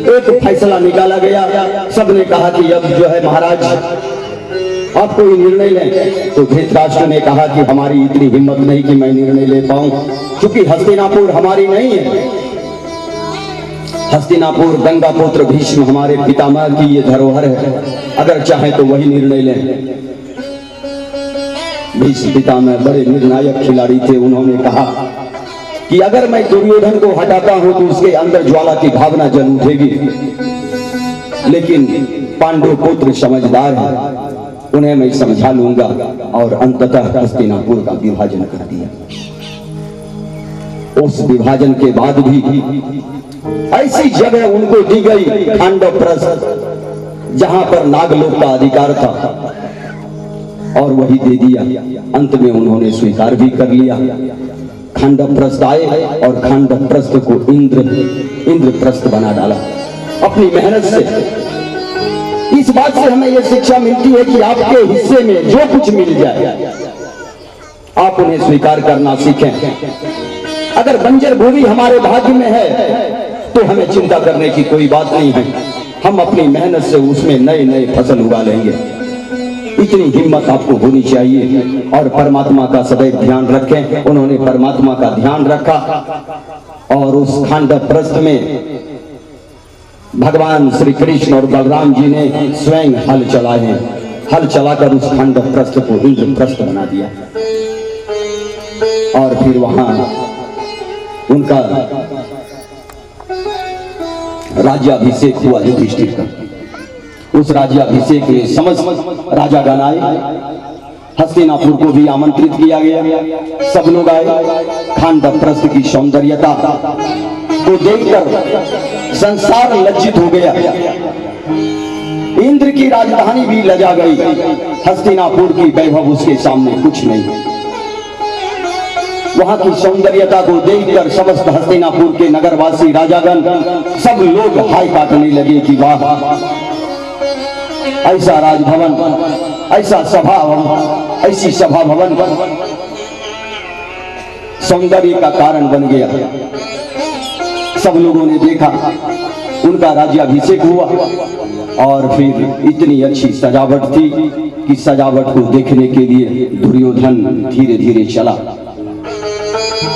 [SPEAKER 3] एक फैसला निकाला गया। सबने कहा कि अब जो है महाराज आप कोई निर्णय लें। तो धृतराष्ट्र ने कहा कि हमारी इतनी हिम्मत नहीं कि मैं निर्णय ले पाऊं, क्योंकि हस्तिनापुर हमारी नहीं है। हस्तिनापुर गंगापुत्र भीष्म हमारे पितामह की ये धरोहर है, अगर चाहे तो वही निर्णय लें। भीष्म पितामह बड़े निर्णायक खिलाड़ी थे। उन्होंने कहा कि अगर मैं दुर्योधन को हटाता हूं तो उसके अंदर ज्वाला की भावना जल उठेगी, लेकिन पांडु पुत्र समझदार है, उन्हें मैं समझा लूंगा। और अंततः हस्तिनापुर का विभाजन कर दिया। उस विभाजन के बाद भी ऐसी जगह उनको दी गई खांडवप्रस्थ, जहां पर नागलोक का अधिकार था, और वही दे दिया। अंत में उन्होंने स्वीकार भी कर लिया। खांडवप्रस्थ आए और खांडवप्रस्थ को इंद्रप्रस्थ बना डाला अपनी मेहनत से। इस बात से हमें यह शिक्षा मिलती है कि आपके हिस्से में जो कुछ मिल जाए आप उन्हें स्वीकार करना सीखें। अगर बंजर भूमि हमारे भाग्य में है तो हमें चिंता करने की कोई बात नहीं है, हम अपनी मेहनत से उसमें नए नए फसल उगा लेंगे। इतनी हिम्मत आपको होनी चाहिए और परमात्मा का सदैव ध्यान रखें। उन्होंने परमात्मा का ध्यान रखा और उस खांडवप्रस्थ में भगवान श्री कृष्ण और बलराम जी ने स्वयं हल चलाए। हल चलाकर उस खांडवप्रस्थ को इंद्रप्रस्थ बना दिया। और फिर वहां उनका राज्याभिषेक हुआ युधिष्ठिर का। उस राज्याभिषेक में समस्त राजागण आए, हस्तिनापुर को भी आमंत्रित किया गया। सब लोग आए। खांडवप्रस्थ की सौंदर्यता को देखकर संसार लज्जित हो गया। इंद्र की राजधानी भी लजा गई। हस्तिनापुर की वैभव उसके सामने कुछ नहीं। वहां की सौंदर्यता को देखकर समस्त हस्तिनापुर के नगरवासी राजागण सब लोग हाय काटने लगे कि वाह, ऐसा राजभवन, ऐसा सभा भवन, ऐसी सभा भवन सौंदर्य का कारण बन गया। सब लोगों ने देखा, उनका राज्याभिषेक हुआ और फिर इतनी अच्छी सजावट थी कि सजावट को देखने के लिए दुर्योधन धीरे धीरे चला।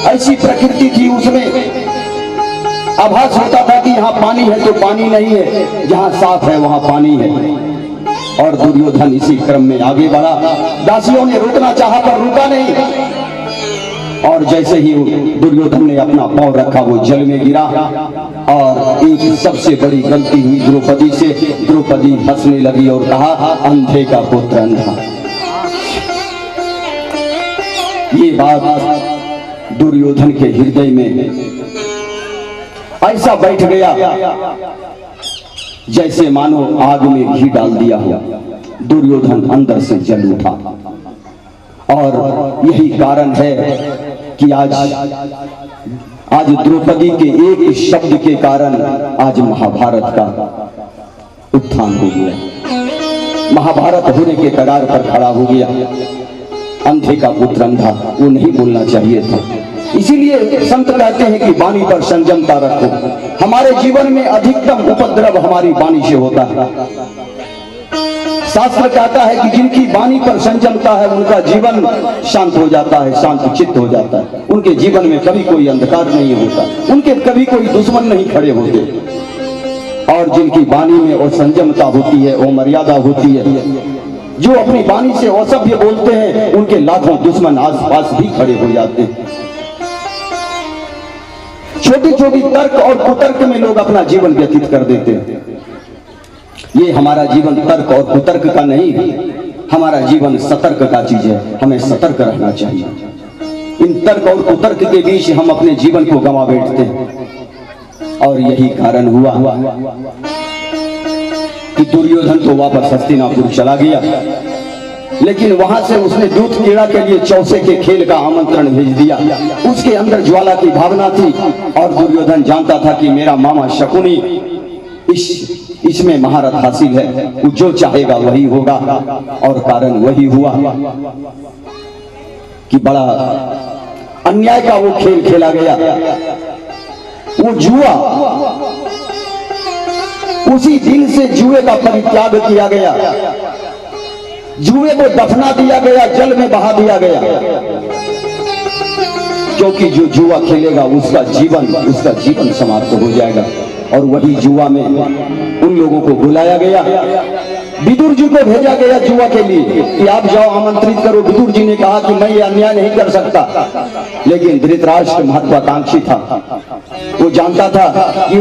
[SPEAKER 3] ऐसी प्रकृति थी उसमें, आभास होता था कि यहाँ पानी है तो पानी नहीं है, जहाँ साफ है वहाँ पानी है। और दुर्योधन इसी क्रम में आगे बढ़ा। दासियों ने रोकना चाहा पर रुका नहीं। और जैसे ही दुर्योधन ने अपना पांव रखा वो जल में गिरा और एक सबसे बड़ी गलती हुई द्रौपदी से। द्रौपदी हंसने लगी और कहा, अंधे का पुत्र अंधा। ये बात दुर्योधन के हृदय में ऐसा बैठ गया जैसे मानो आग में घी डाल दिया हो। दुर्योधन अंदर से जल उठा। और यही कारण है कि आज द्रौपदी के एक शब्द के कारण आज महाभारत का उत्थान हो गया। महाभारत होने के कगार पर खड़ा हो गया। अंधे का पुत्र अंधा, वो नहीं बोलना चाहिए था। इसीलिए संत कहते हैं कि वाणी पर संयमता रखो। हमारे जीवन में अधिकतम उपद्रव हमारी वाणी से होता है। शास्त्र कहता है कि जिनकी वाणी पर संयमता है उनका जीवन शांत हो जाता है, शांत चित्त हो जाता है। उनके जीवन में कभी कोई अंधकार नहीं होता, उनके कभी कोई दुश्मन नहीं खड़े होते। और जिनकी वाणी में असंयमता होती है, वो मर्यादा होती है, जो अपनी वाणी से असभ्य बोलते हैं, उनके लाखों दुश्मन आसपास भी खड़े हो जाते हैं। छोटी छोटी तर्क और कुतर्क में लोग अपना जीवन व्यतीत कर देते हैं। ये हमारा जीवन तर्क और कुतर्क का नहीं, हमारा जीवन सतर्क का चीज है। हमें सतर्क रहना चाहिए। इन तर्क और कुतर्क के बीच हम अपने जीवन को गंवा बैठते हैं। और यही कारण हुआ कि दुर्योधन तो वापस हस्तिनापुर चला गया, लेकिन वहां से उसने दूत क्रीड़ा के लिए चौसे के खेल का आमंत्रण भेज दिया। उसके अंदर ज्वाला की भावना थी और दुर्योधन जानता था कि मेरा मामा शकुनी इस इसमें महारत हासिल है, वो जो चाहेगा वही होगा। और कारण वही हुआ कि बड़ा अन्याय का वो खेल खेला गया, वो जुआ। उसी दिन से जुए का परित्याग किया गया, जुए को दफना दिया गया, जल में बहा दिया गया। क्योंकि जो जुआ खेलेगा उसका जीवन समाप्त हो जाएगा। और वही जुआ में उन लोगों को बुलाया गया, विदुर जी को भेजा गया जुआ के लिए कि आप जाओ, आमंत्रित करो। विदुर जी ने कहा कि मैं ये अन्याय नहीं कर सकता, लेकिन धृतराष्ट्र महत्वाकांक्षी था, वो जानता था कि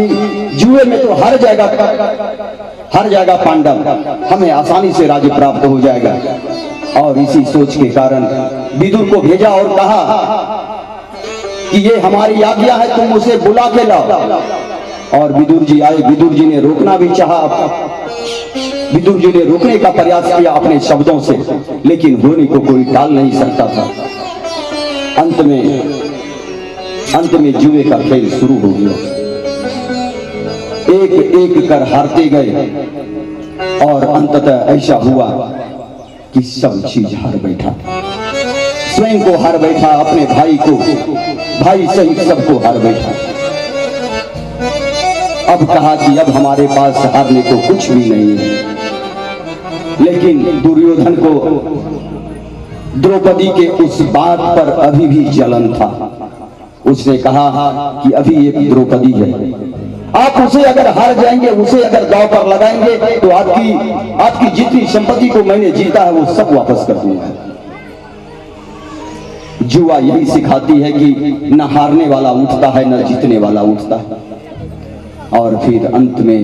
[SPEAKER 3] जुए में तो हर जाएगा पांडव, हमें आसानी से राज्य प्राप्त हो जाएगा। और इसी सोच के कारण विदुर को भेजा और कहा कि ये हमारी आज्ञा है, तुम उसे बुला के लाओ। और विदुर जी आए। विदुर जी ने रोकना भी चाहा, विदुर जी ने रोकने का प्रयास किया अपने शब्दों से, लेकिन होने को कोई टाल नहीं सकता था। अंत में जुए का खेल शुरू हो गया। एक एक कर हारते गए और अंततः ऐसा हुआ कि सब चीज हार बैठा, स्वयं को हार बैठा, अपने भाई सहित सबको हार बैठा। अब कहा कि अब हमारे पास हारने को कुछ भी नहीं है। लेकिन दुर्योधन को द्रौपदी के उस बात पर अभी भी जलन था। उसने कहा कि अभी एक द्रौपदी है, आप उसे अगर हार जाएंगे, उसे अगर दांव पर लगाएंगे तो आपकी जितनी संपत्ति को मैंने जीता है वो सब वापस कर दूंगा। जुआ यही सिखाती है कि न हारने वाला उठता है, न जीतने वाला उठता है। और फिर अंत में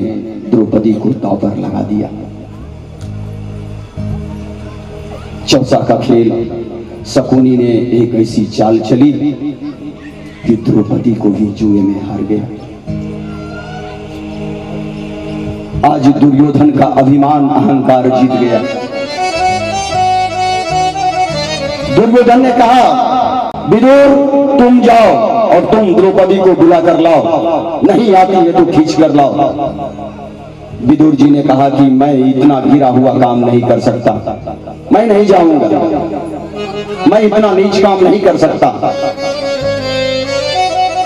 [SPEAKER 3] द्रौपदी को दांव पर लगा दिया। चौसा का खेल, शकुनी ने एक ऐसी चाल चली कि द्रौपदी को भी जुए में हार गया। आज दुर्योधन का अभिमान, अहंकार जीत गया। दुर्योधन ने कहा, विदुर तुम जाओ और तुम द्रौपदी को बुला कर लाओ, नहीं आती है तो खींच कर लाओ। विदुर जी ने कहा कि मैं इतना गिरा हुआ काम नहीं कर सकता, मैं नहीं जाऊंगा, मैं इतना नीच काम नहीं कर सकता।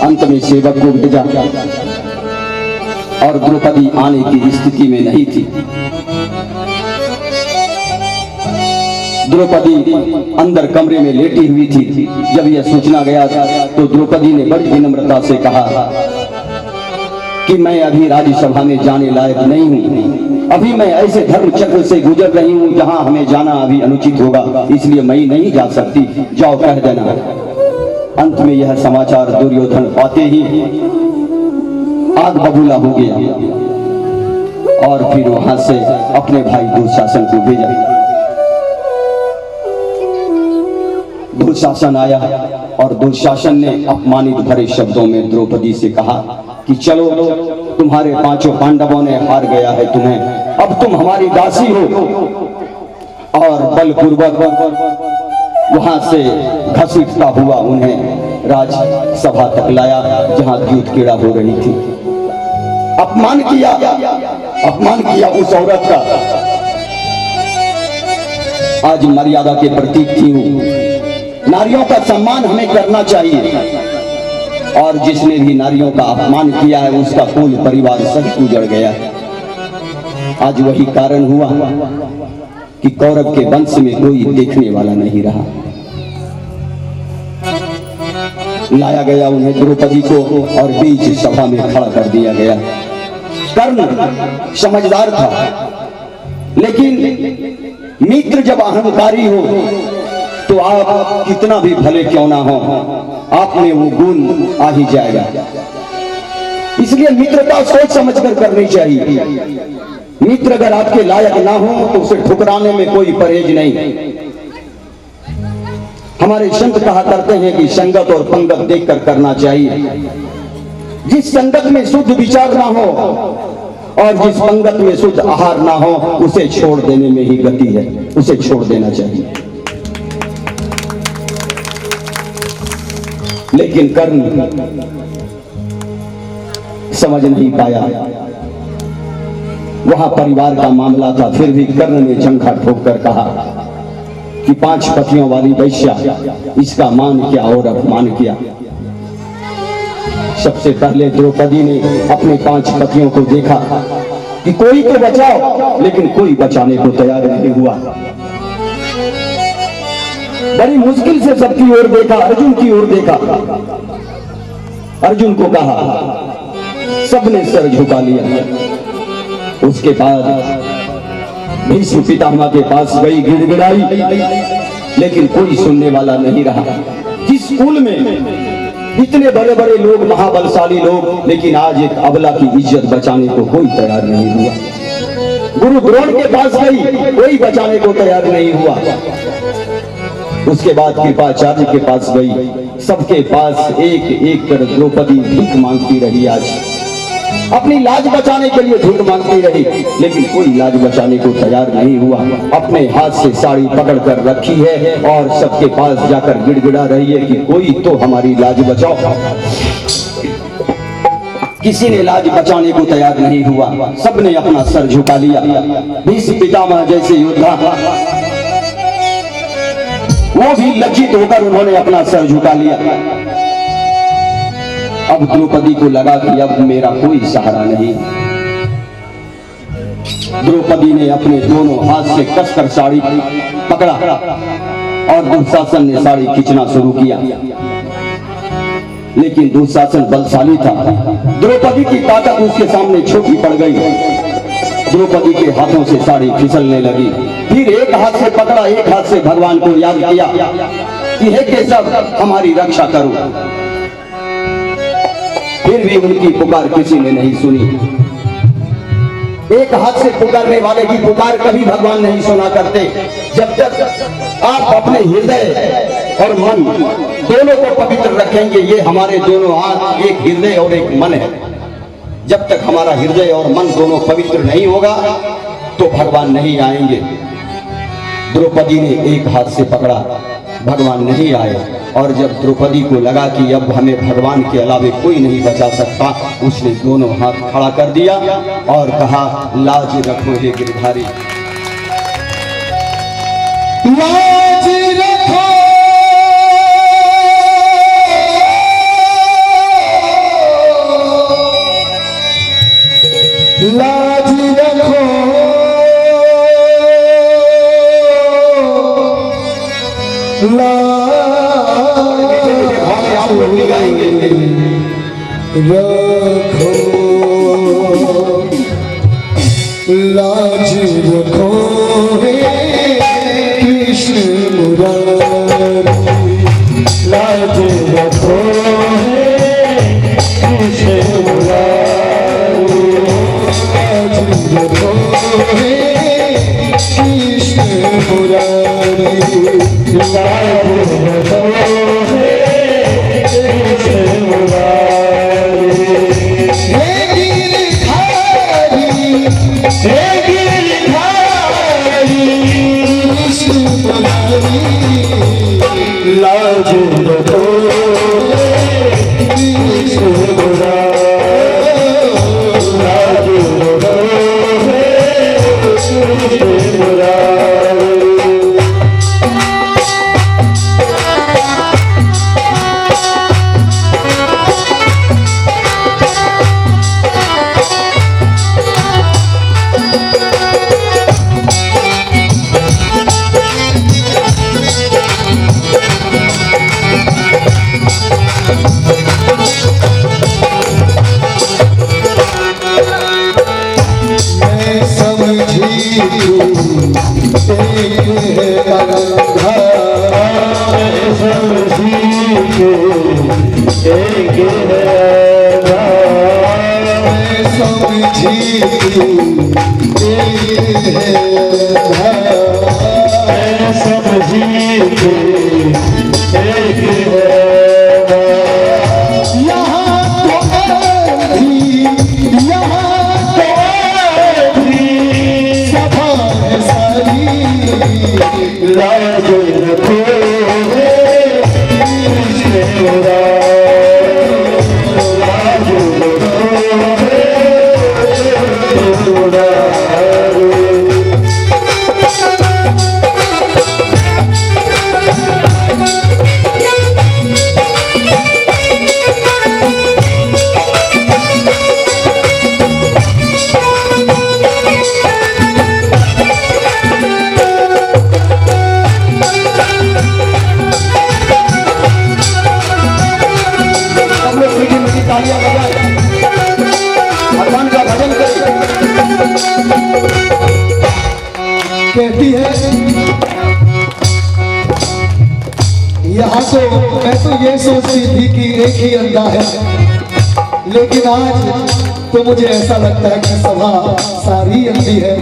[SPEAKER 3] अंत में सेवक को भेजा और द्रौपदी आने की स्थिति में नहीं थी। द्रौपदी अंदर कमरे में लेटी हुई थी। जब यह सूचना गया तो द्रौपदी ने बड़ी विनम्रता से कहा कि मैं अभी राज्यसभा में जाने लायक नहीं हूँ, अभी मैं ऐसे धर्म चक्र से गुजर रही हूँ जहाँ हमें जाना अभी अनुचित होगा, इसलिए मैं नहीं जा सकती, जाओ कह देना। अंत में यह समाचार दुर्योधन पाते ही आग बबूला हो गया और फिर वहां से अपने भाई दुशासन को भेजा। दुशासन आया और दुशासन ने अपमानित भरे शब्दों में द्रौपदी से कहा कि चलो, तुम्हारे पांचों पांडवों ने हार गया है तुम्हें, अब तुम हमारी दासी हो। और बलपूर्वक वहां से घसीटता हुआ उन्हें राजसभा तक लाया जहां द्यूत क्रीड़ा हो रही थी। अपमान किया उस औरत का। आज मर्यादा के प्रतीक थी वो। नारियों का सम्मान हमें करना चाहिए, और जिसने भी नारियों का अपमान किया है उसका कुल परिवार सब उजड़ गया। आज वही कारण हुआ कि कौरव के वंश में कोई देखने वाला नहीं रहा। लाया गया उन्हें द्रौपदी को और बीच सभा में खड़ा कर दिया गया। कर्ण समझदार था, लेकिन मित्र जब अहंकारी हो तो आप कितना भी भले क्यों ना हो, आप में वो गुण आ ही जाएगा। इसलिए मित्रता सोच समझकर करनी चाहिए। मित्र अगर आपके लायक ना हो तो उसे ठुकराने में कोई परहेज नहीं। हमारे संत कहा करते हैं कि संगत और पंगत देखकर करना चाहिए। जिस संगत में शुद्ध विचार ना हो और जिस पंगत में शुद्ध आहार ना हो, उसे छोड़ देने में ही गति है, उसे छोड़ देना चाहिए। लेकिन कर्ण समझ नहीं पाया। वहां परिवार का मामला था, फिर भी कर्ण ने जंघा ठोक कर कहा कि 5 पतियों वाली वैश्या, इसका मान क्या और अपमान किया। सबसे पहले द्रौपदी ने अपने 5 पतियों को देखा कि कोई तो बचाओ, लेकिन कोई बचाने को तैयार नहीं हुआ। बड़ी मुश्किल से सबकी ओर देखा, अर्जुन की ओर देखा, अर्जुन को कहा, सबने सर झुका लिया। उसके बाद भीष्म पितामह के पास गई, गिड़गिड़ाई, लेकिन कोई सुनने वाला नहीं रहा। जिस स्कूल में इतने बड़े बड़े लोग, महाबलशाली लोग, लेकिन आज एक अबला की इज्जत बचाने को कोई तैयार नहीं हुआ। गुरु द्रोण के पास गई, कोई बचाने को तैयार नहीं हुआ। उसके बाद कृपाचार्य के पास गई, सबके पास एक एक कर द्रौपदी भीख मांगती रही। आज अपनी लाज बचाने के लिए भीख मांगती रही, लेकिन कोई लाज बचाने को तैयार नहीं हुआ। अपने हाथ से साड़ी पकड़ कर रखी है और सबके पास जाकर गिड़गिड़ा रही है कि कोई तो हमारी लाज बचाओ। किसी ने लाज बचाने को तैयार नहीं हुआ, सबने अपना सर झुका लिया। भीष्म पितामह जैसे योद्धा, वो भी लज्जित होकर उन्होंने अपना सर झुका लिया। अब द्रौपदी को लगा कि अब मेरा कोई सहारा नहीं। द्रौपदी ने अपने दोनों हाथ से कसकर साड़ी पकड़ा और दुशासन ने साड़ी खींचना शुरू किया, लेकिन दुशासन बलशाली था। द्रौपदी की ताकत उसके सामने छोटी पड़ गई। द्रौपदी के हाथों से साड़ी फिसलने लगी। फिर एक हाथ से पकड़ा, एक हाथ से भगवान को याद किया कि हे केशव, हमारी रक्षा करो। फिर भी उनकी पुकार किसी ने नहीं सुनी। एक हाथ से पुकारने वाले की पुकार कभी भगवान नहीं सुना करते। जब तक आप अपने हृदय और मन दोनों को पवित्र रखेंगे, ये हमारे दोनों हाथ एक हृदय और एक मन है, जब तक हमारा हृदय और मन दोनों पवित्र नहीं होगा तो भगवान नहीं आएंगे। द्रौपदी ने एक हाथ से पकड़ा, भगवान नहीं आए, और जब द्रौपदी को लगा कि अब हमें भगवान के अलावे कोई नहीं बचा सकता, उसने दोनों हाथ खड़ा कर दिया और कहा, लाज रखो हे गिरधारी,
[SPEAKER 2] लाज रखो, लाज रखो, रखो, लाज रखो हे कृष्ण मुरारी, लाज रखो हे कृष्ण मुरारी, लाज रखो हे कृष्ण मुरारी, लाज रखो हे कृष्ण मुरारी, हे गिरधारी, हे गिरधारी कृष्ण मुरारी, लाज रखो कृष्ण मुरारी, लाज रखो कृष्ण मुरारी। लाज रखो हे कृष्ण मुरारी, लाज रखो हे कृष्ण मुरारी।
[SPEAKER 3] तालियां बजाएं, भगवान का भजन करें।
[SPEAKER 1] कहती है यहाँ मैं तो ये सोचती थी कि एक ही अंधा है, लेकिन आज तो मुझे ऐसा लगता है कि सभा सारी अंधी है।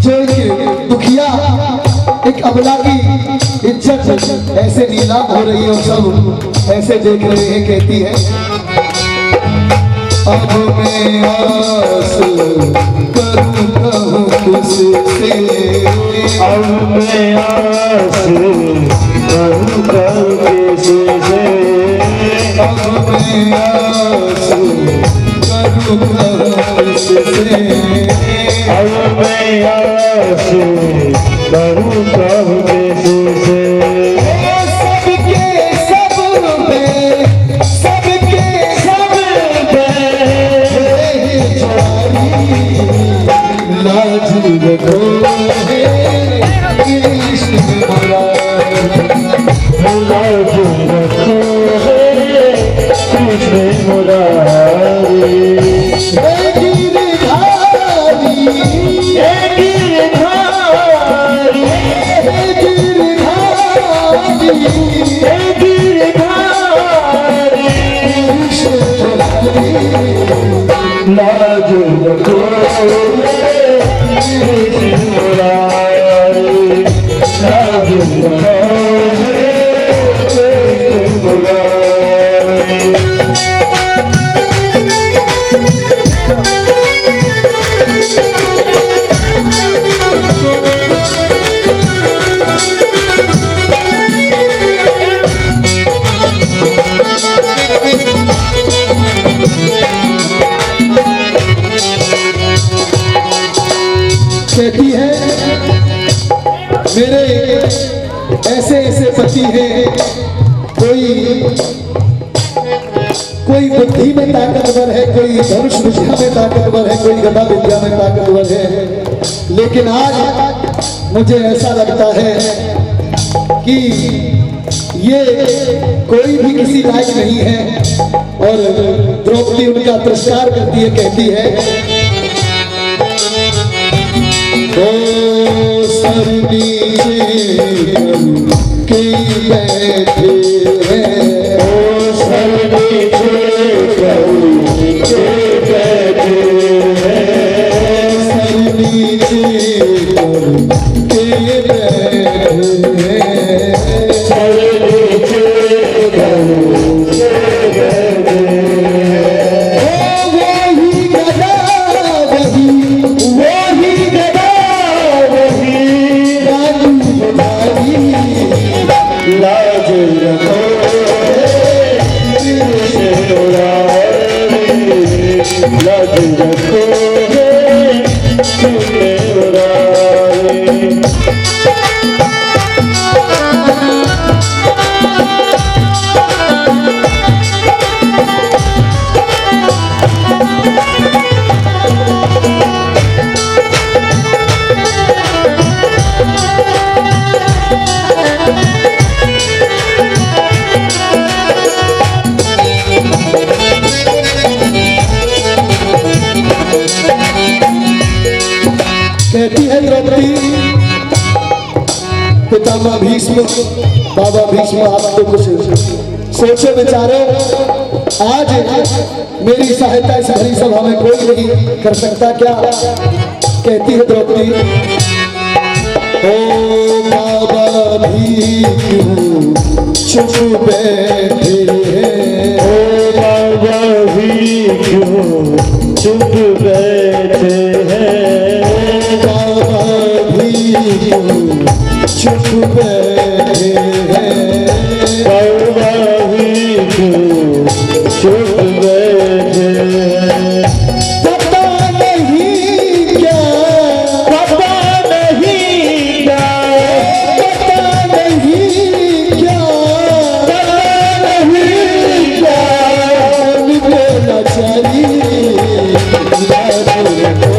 [SPEAKER 1] जो एक दुखिया, एक अबला की इज्जत ऐसे नीलाम हो रही है और सब ऐसे देख रहे हैं। कहती है अब मैं आस करूं कहूं किससे,
[SPEAKER 2] अब मैं आस करूं कहूं किससे,
[SPEAKER 1] अब मैं आस करूं कहूं किससे,
[SPEAKER 2] अब मैं आस करूं कहूं किससे।
[SPEAKER 1] सबके सब पे, सबके सब पे लाज रखो कृष्ण
[SPEAKER 2] लाज रखो कृष्ण मुरारी, लाज रखो कृष्ण मुरारी, लाज रखो कृष्ण मुरारी।
[SPEAKER 1] कहती है मेरे ऐसे ऐसे पति हैं, कोई बुद्धि में ताकतवर है, कोई धनुष विद्या में ताकतवर है, कोई गदा विद्या में ताकतवर है, लेकिन आज मुझे ऐसा लगता है कि ये कोई भी किसी लायक नहीं है। और द्रौपदी उनका तिरस्कार करती है। कहती है ओ सर नीचे के बैठे हैं,
[SPEAKER 2] ओ सर नीचे के बैठे हैं,
[SPEAKER 1] सर नीचे के बैठे हैं,
[SPEAKER 2] सर नीचे के बैठे हैं।
[SPEAKER 1] वही गदा वही गदा
[SPEAKER 2] लाज रखो कृष्ण मुरारी, लाज रखो कृष्ण मुरारी।
[SPEAKER 1] कहती है द्रौपदी, पितामह भीष्म, बाबा भीष्म, आप तो कुछ सोचो विचारो। आज मेरी सहायता इस भरी सभा में कोई नहीं कर सकता क्या? कहती है द्रौपदी, ओ बाबा भी क्यों चुप बैठे हैं,
[SPEAKER 2] ओ बाबा भी क्यों चुप बैठे हैं,
[SPEAKER 1] बाबा भी क्यों चुप बैठे हैं,
[SPEAKER 2] बाबा भी क्यों चुप बैठे हैं।
[SPEAKER 1] पता नहीं क्या,
[SPEAKER 2] पता नहीं क्या,
[SPEAKER 1] पता नहीं क्या,
[SPEAKER 2] पता नहीं क्या,
[SPEAKER 1] बोलना चाहिए
[SPEAKER 2] लाज रखो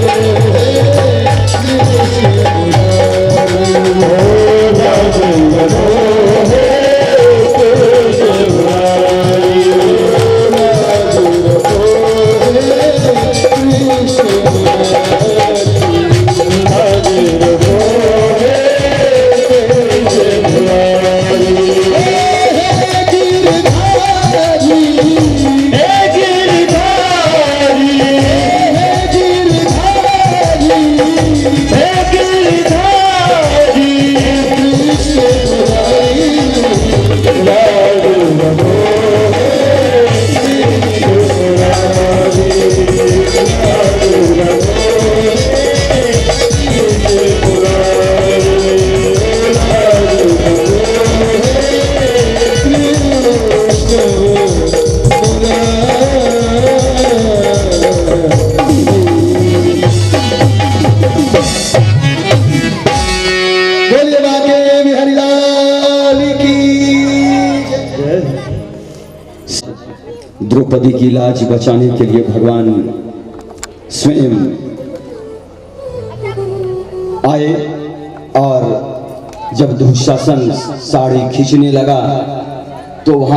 [SPEAKER 1] बोलिए बाके बिहारी लाल की जय।
[SPEAKER 3] द्रौपदी की लाज बचाने के लिए भगवान स्वयं आए और जब दुशासन साड़ी खींचने लगा तो वहां